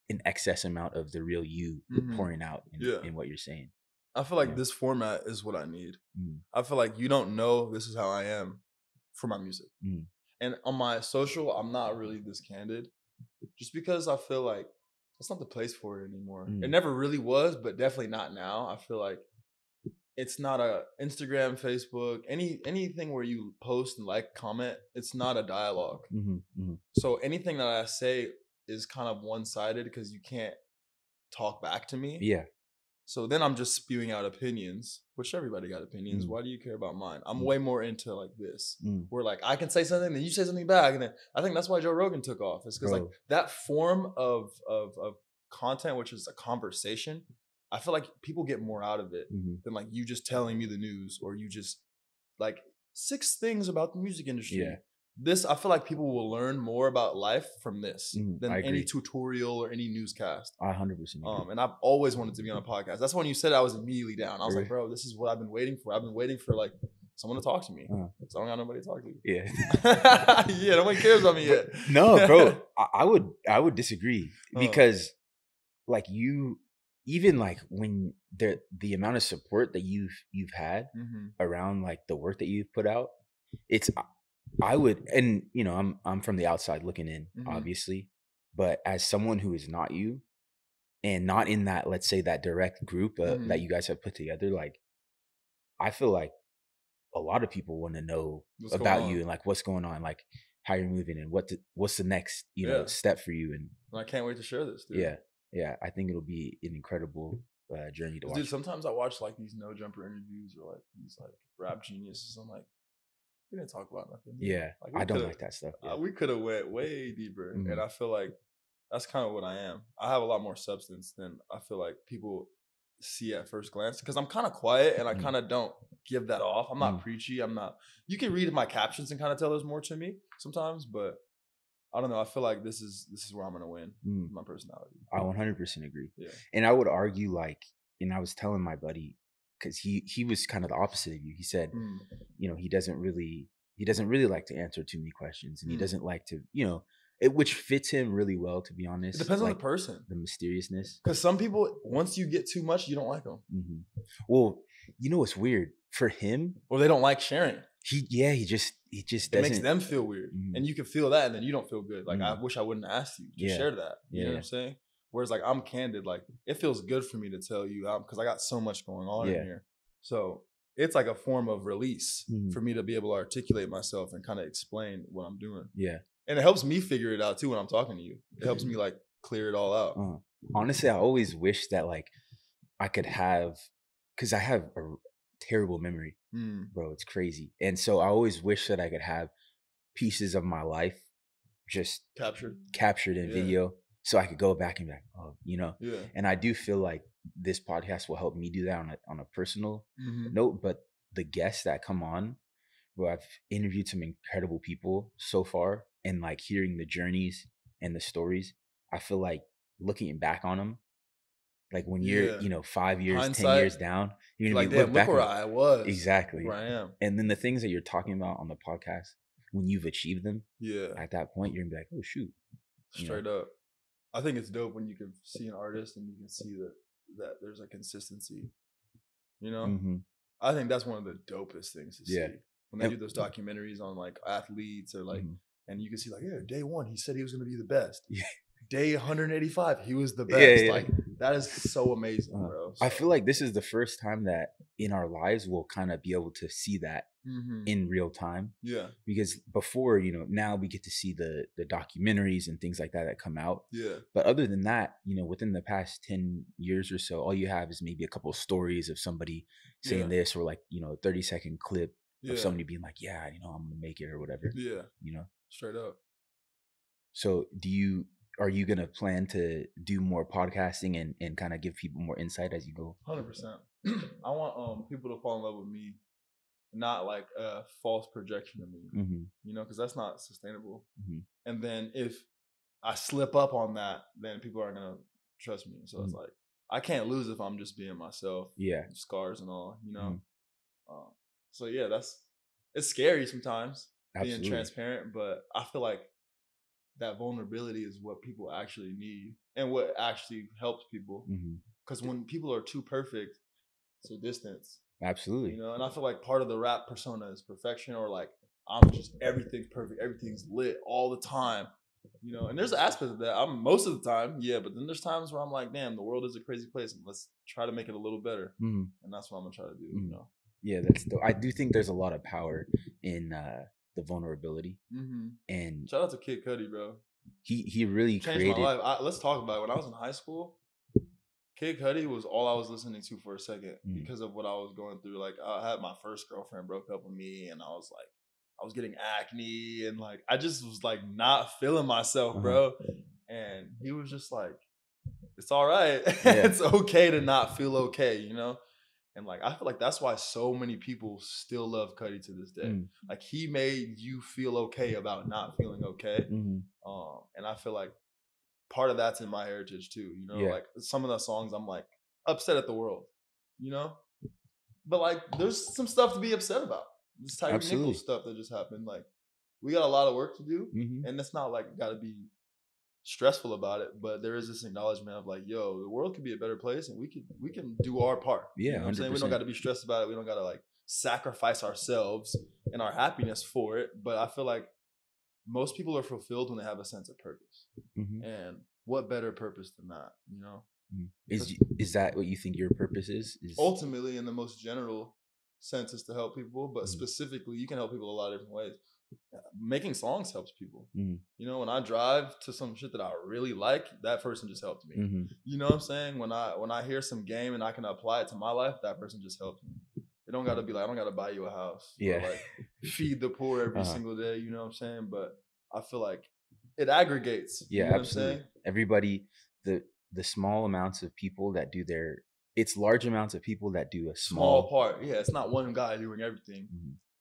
an excess amount of the real you pouring out in what you're saying. I feel like this format is what I need. Mm. I feel like you don't know this is how I am for my music. Mm. And on my social, I'm not really this candid just because I feel like that's not the place for it anymore. It never really was, but definitely not now. I feel like it's not a Instagram, Facebook, anything where you post and like, comment. It's not a dialogue. So anything that I say is kind of one-sided because you can't talk back to me. Yeah. So then I'm just spewing out opinions, which everybody got opinions. Why do you care about mine? I'm way more into like this, where like I can say something, then you say something back, and then I think that's why Joe Rogan took off. It's because like that form of content, which is a conversation, I feel like people get more out of it than like you just telling me the news or you just like 6 things about the music industry. Yeah. This, I feel like people will learn more about life from this than any tutorial or any newscast. I 100% agree. And I've always wanted to be on a podcast. That's when you said I was immediately down. I was like, bro, this is what I've been waiting for. I've been waiting for like someone to talk to me. So I don't got nobody to talk to. Yeah. Yeah, no one cares about me yet. No, bro. I would disagree because like you, even like when the amount of support that you've had around like the work that you've put out, I would, and you know, I'm from the outside looking in, obviously, but as someone who is not you and not in that, let's say that direct group that you guys have put together, like I feel like a lot of people want to know about you and like what's going on, like how you're moving and what's the next, you know, step for you. And I can't wait to share this, dude. Yeah. I think it'll be an incredible journey to watch. Dude, sometimes I watch like these No Jumper interviews or like these like rap geniuses. I'm like, we didn't talk about nothing. Yeah, like, I don't like that stuff. Yeah. We could have went way deeper, and I feel like that's kind of what I am. I have a lot more substance than I feel like people see at first glance because I'm kind of quiet and I kind of don't give that off. I'm not preachy. I'm not. You can read my captions and kind of tell there's more to me sometimes, but I don't know. I feel like this is where I'm gonna win. My personality. I 100% agree. Yeah, and I would argue like, and I was telling my buddy, because he was kind of the opposite of you. He said, you know, he doesn't really like to answer too many questions, and he doesn't like to, you know, which fits him really well, to be honest. It depends like, on the person, the mysteriousness. Because some people, once you get too much, you don't like them. Well, you know what's weird for him, or they don't like sharing. He just it makes them feel weird, and you can feel that, and then you don't feel good. Like I wish I wouldn't have asked you to share that. You know what I'm saying? Whereas like I'm candid, like it feels good for me to tell you because I got so much going on in here. So it's like a form of release for me to be able to articulate myself and kind of explain what I'm doing. Yeah. And it helps me figure it out too when I'm talking to you. It helps me like clear it all out. Honestly, I always wish that like I could have, because I have a terrible memory, bro. It's crazy. And so I always wish that I could have pieces of my life just captured in video. So I could go back and be like, oh, you know. Yeah. And I do feel like this podcast will help me do that on a personal note. But the guests that come on, where I've interviewed some incredible people so far, and like hearing the journeys and the stories, I feel like looking back on them, like when you're, you know, 5 years, hindsight, 10 years down, you're gonna like, be look back where I was. Exactly. Where I am. And then the things that you're talking about on the podcast, when you've achieved them, at that point, you're gonna be like, oh shoot. Straight up. I think it's dope when you can see an artist and you can see that there's a consistency. You know? I think that's one of the dopest things to see. When they do those documentaries on like athletes or like, and you can see like, day one, he said he was going to be the best. day 185, he was the Yeah, best. yeah. Like that is so amazing, bro. I feel like this is the first time that in our lives we'll kind of be able to see that in real time. Yeah. Because before, now we get to see the documentaries and things like that that come out. Yeah. But other than that, within the past 10 years or so, all you have is maybe a couple of stories of somebody saying this, or like, a 30-second clip of somebody being like, yeah, I'm gonna make it or whatever. Yeah. Straight up. So are you gonna plan to do more podcasting and kind of give people more insight as you go? 100%. I want people to fall in love with me, not like a false projection of me, because that's not sustainable. And then if I slip up on that, then people aren't gonna trust me. So it's like I can't lose if I'm just being myself. Yeah, scars and all, so yeah, it's scary sometimes. Absolutely. Being transparent, but I feel like that vulnerability is what people actually need and what actually helps people. Because when people are too perfect, it's a distance. Absolutely. And I feel like part of the rap persona is perfection, or like I'm just everything's perfect, everything's lit all the time. And there's an aspect of that. I'm most of the time, yeah, but then there's times where I'm like, damn, the world is a crazy place, and let's try to make it a little better. And that's what I'm gonna try to do. Yeah, that's dope. I do think there's a lot of power in the vulnerability. And shout out to Kid Cudi, bro. He really changed created my life. Let's talk about it. When I was in high school, Kid Cudi was all I was listening to for a second because of what I was going through. Like I had my first girlfriend broke up with me, and I was getting acne, and like I just was like not feeling myself, bro. And he was just like, "It's all right. It's okay to not feel okay," And like I feel like that's why so many people still love Cudi to this day. Like he made you feel okay about not feeling okay. And I feel like part of that's in my heritage too. Like some of the songs I'm like upset at the world, but like there's some stuff to be upset about. This Tyreek Nichols stuff that just happened. Like we got a lot of work to do, and it's not like got to be stressful about it, but there is this acknowledgement of like, yo, the world could be a better place, and we can do our part. Yeah, what I'm saying? We don't got to be stressed about it. We don't got to like sacrifice ourselves and our happiness for it. But I feel like most people are fulfilled when they have a sense of purpose, and what better purpose than that? Is that what you think your purpose is? Ultimately, in the most general sense, is to help people, but specifically, you can help people a lot of different ways. Making songs helps people. When I drive to some shit that I really like, that person just helped me. You know what I'm saying? When I hear some game and I can apply it to my life, that person just helped me. It don't gotta be like I don't gotta buy you a house. Yeah. Or like feed the poor every single day. You know what I'm saying? But I feel like it aggregates. Yeah, you know absolutely. What I'm saying? Everybody, the small amounts of people that do it's large amounts of people that do a small part. Yeah, it's not one guy doing everything.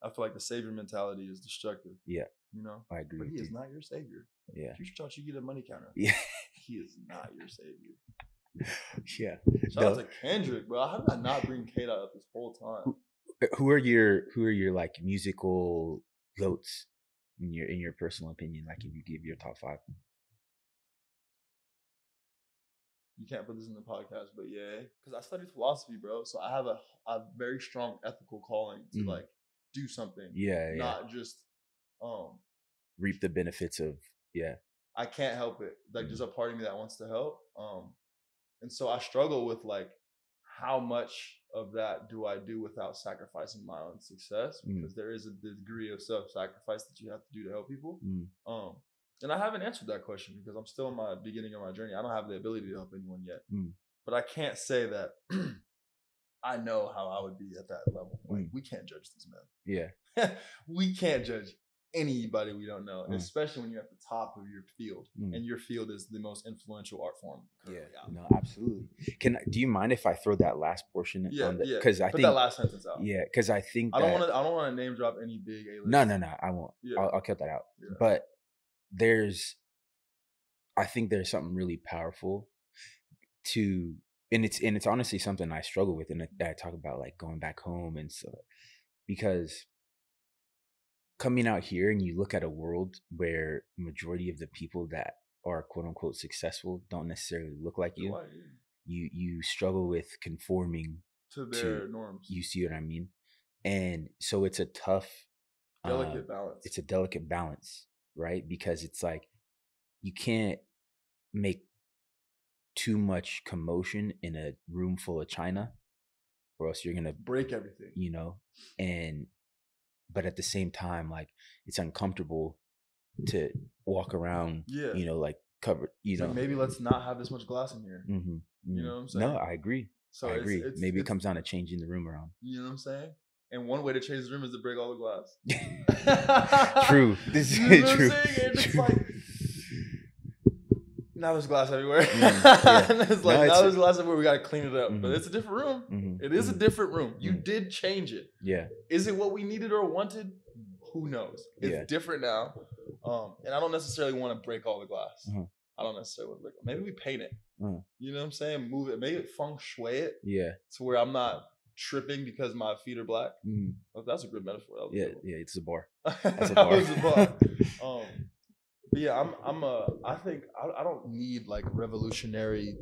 I feel like the savior mentality is destructive. Yeah. I agree. But he is not your savior. Yeah. You thought you get a money counter. Yeah. He is not your savior. Yeah. Shout out to Kendrick, bro. How did I not bring Kate out this whole time? Who are your like musical goats in your personal opinion? Like if you give your top 5. You can't put this in the podcast, but yeah, because I studied philosophy, bro. So I have a very strong ethical calling to like do something. Yeah. Not just reap the benefits of I can't help it. Like there's a part of me that wants to help. And so I struggle with like how much of that do I do without sacrificing my own success? Because there is a degree of self-sacrifice that you have to do to help people. And I haven't answered that question because I'm still in my beginning of my journey. I don't have the ability to help anyone yet. But I can't say that I know how I would be at that level. Like we can't judge this man. Yeah. We can't judge anybody we don't know, especially when you're at the top of your field, and your field is the most influential art form. No, absolutely. Do you mind if I throw that last portion? Because I put think that last sentence out. Yeah, because I think I don't want to name drop any big A-list. No, I won't. I'll cut that out. But I think there's something really powerful and it's honestly something I struggle with, and that I talk about like going back home and stuff, because coming out here and you look at a world where majority of the people that are quote unquote successful don't necessarily look like you. You struggle with conforming to their norms. You see what I mean? And so it's a tough delicate balance. It's a delicate balance, right? Because it's like you can't make too much commotion in a room full of china, or else you're gonna, break everything. you know, but at the same time, like, it's uncomfortable to walk around, Yeah. you know, like covered, you It's know. like, maybe let's not have this much glass in here. You know what I'm saying? No, I agree. So I agree. Maybe it it's comes down to changing the room around. You know what I'm saying? And one way to change the room is to break all the glass. True. This You know is true. what I'm saying? And it's like, now there's glass everywhere. Yeah. And it's like, now there's glass everywhere. We got to clean it up. But it's a different room. It is a different room. You did change it. Yeah. Is it what we needed or wanted? Who knows? It's different now. And I don't necessarily want to break all the glass. I don't necessarily want to break it. Maybe we paint it. You know what I'm saying? Move it. Maybe it feng shui it. Yeah. To where I'm not tripping because my feet are black. Oh, that's a good metaphor. That was yeah, it's a bar. That's a bar. That was a bar. But yeah, I think I don't need like revolutionary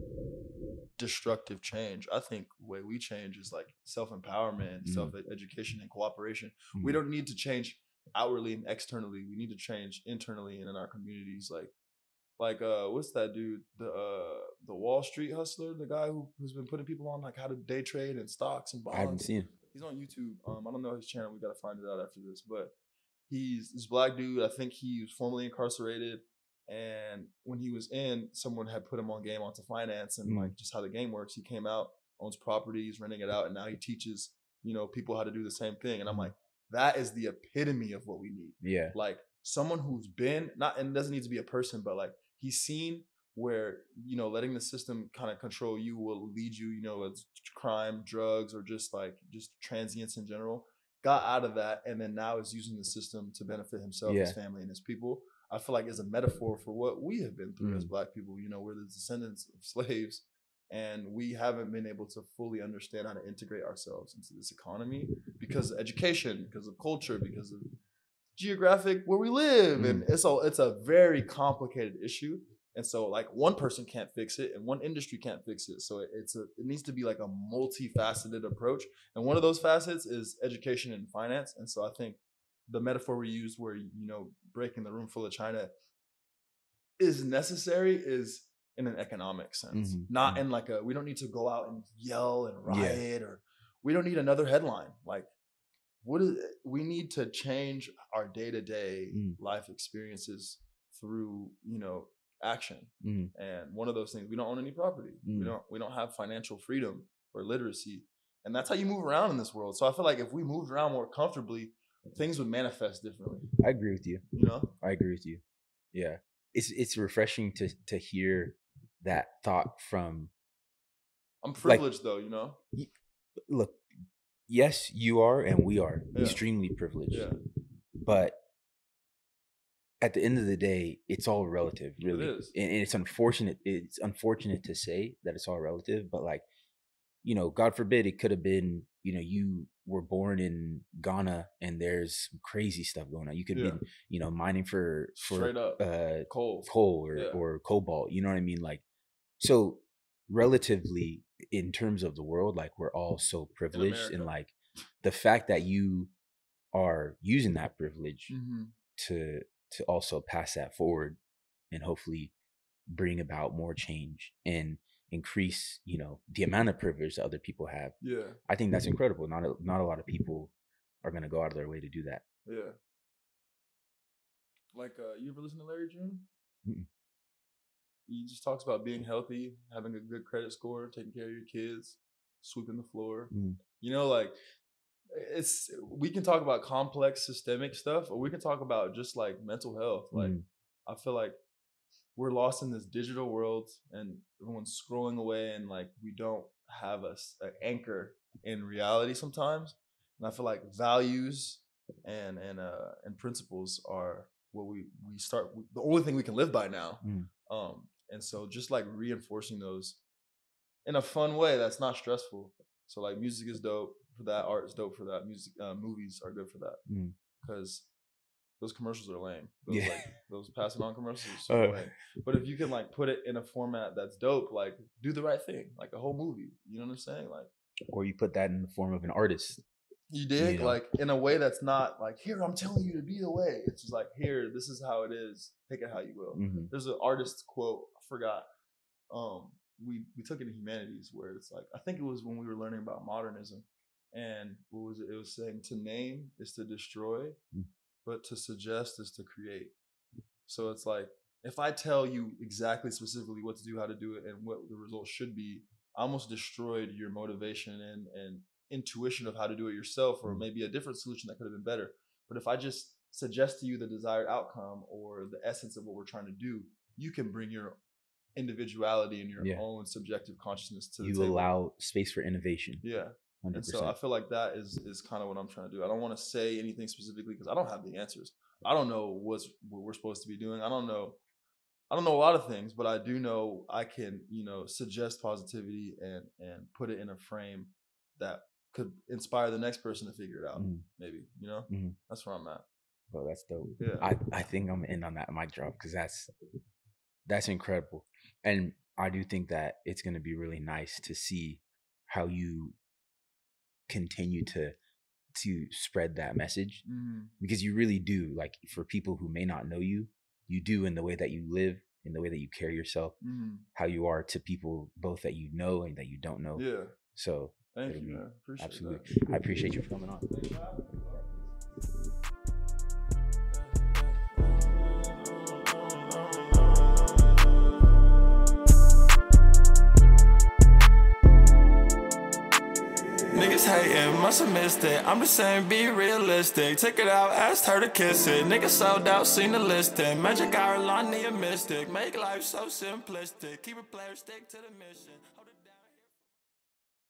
destructive change. I think the way we change is like self-empowerment, self-education, and cooperation. We don't need to change outwardly and externally. We need to change internally and in our communities. Like what's that dude? The Wall Street hustler, the guy who's been putting people on like how to day trade and stocks and bonds. I haven't seen him. He's on YouTube. I don't know his channel. We gotta find it out after this. But he's this black dude. I think he was formerly incarcerated. And when he was in, someone had put him on game onto finance and like just how the game works. He came out, owns properties, renting it out, and now he teaches, you know, people how to do the same thing. And I'm like, that is the epitome of what we need. Yeah. Like someone who's been and it doesn't need to be a person, but like he's seen where, you know, letting the system kind of control you will lead you, you know, it's crime, drugs, or just transience in general. Got out of that, and then now is using the system to benefit himself, his family, and his people. I feel like is a metaphor for what we have been through as black people. You know, we're the descendants of slaves, and we haven't been able to fully understand how to integrate ourselves into this economy because of education, because of culture, because of geographic where we live. And it's a very complicated issue. And so like one person can't fix it and one industry can't fix it. So it needs to be like a multifaceted approach. And one of those facets is education and finance. And so I think the metaphor we use where, you know, breaking the room full of china is necessary is in an economic sense, not in like we don't need to go out and yell and riot or we don't need another headline. Like we need to change our day-to-day life experiences through, you know, action. And one of those things, we don't own any property. We don't have financial freedom or literacy. And that's how you move around in this world. So I feel like if we moved around more comfortably, things would manifest differently. I agree with you. You know? I agree with you. Yeah. It's refreshing to hear that thought from. I'm privileged though, you know? Look, yes, you are and we are extremely privileged. Yeah. But at the end of the day, it's all relative, really. It is. And it's unfortunate. It's unfortunate to say that it's all relative, but like, you know, God forbid it could have been, you know, you were born in Ghana and there's some crazy stuff going on. You could be, you know, mining for straight up coal or cobalt. You know what I mean? Like, so relatively in terms of the world, like we're all so privileged, and like the fact that you are using that privilege to also pass that forward and hopefully bring about more change and increase, you know, the amount of privilege that other people have. Yeah. I think that's incredible. Not a lot of people are going to go out of their way to do that. Yeah. Like, you ever listen to Larry June? He just talks about being healthy, having a good credit score, taking care of your kids, sweeping the floor. You know, like, we can talk about complex systemic stuff, or we can talk about just like mental health. Like, I feel like we're lost in this digital world and everyone's scrolling away, and like we don't have an anchor in reality sometimes. And I feel like values and principles are what we start, the only thing we can live by now. And so just like reinforcing those in a fun way that's not stressful. So like music is dope for that, art is dope for that, music, movies are good for that, because those commercials are lame. Those passing on commercials are so lame. But if you can like put it in a format that's dope, like do the right thing, like a whole movie. You know what I'm saying? Like, or you put that in the form of an artist. You dig? You know? Like in a way that's not like, here, I'm telling you to be the way. It's just like, here, this is how it is. Take it how you will. There's an artist's quote, I forgot. We took it in humanities where it's like, I think it was when we were learning about modernism. And what was it? It was saying to name is to destroy, but to suggest is to create. So it's like, if I tell you exactly specifically what to do, how to do it, and what the result should be, I almost destroyed your motivation and intuition of how to do it yourself, or maybe a different solution that could have been better. But if I just suggest to you the desired outcome or the essence of what we're trying to do, you can bring your individuality and your own subjective consciousness to the table. You allow space for innovation. Yeah. 100%. And so I feel like that is kind of what I'm trying to do. I don't want to say anything specifically because I don't have the answers. I don't know what we're supposed to be doing. I don't know a lot of things, but I do know I can, suggest positivity and put it in a frame that could inspire the next person to figure it out. Maybe, that's where I'm at. Bro, that's dope. Yeah. I think I'm in on that mic drop because that's incredible. And I do think that it's going to be really nice to see how you continue to spread that message, because you really do. Like, for people who may not know you, you do, in the way that you live, in the way that you carry yourself, how you are to people both that you know and that you don't know. Yeah. So thank you, man. Appreciate absolutely that. I appreciate you for coming on. Niggas hating, must have missed it. I'm just saying, be realistic. Take it out, asked her to kiss it. Niggas sold out, seen the listing. Magic hour, Lani a mystic. Make life so simplistic. Keep it player, stick to the mission.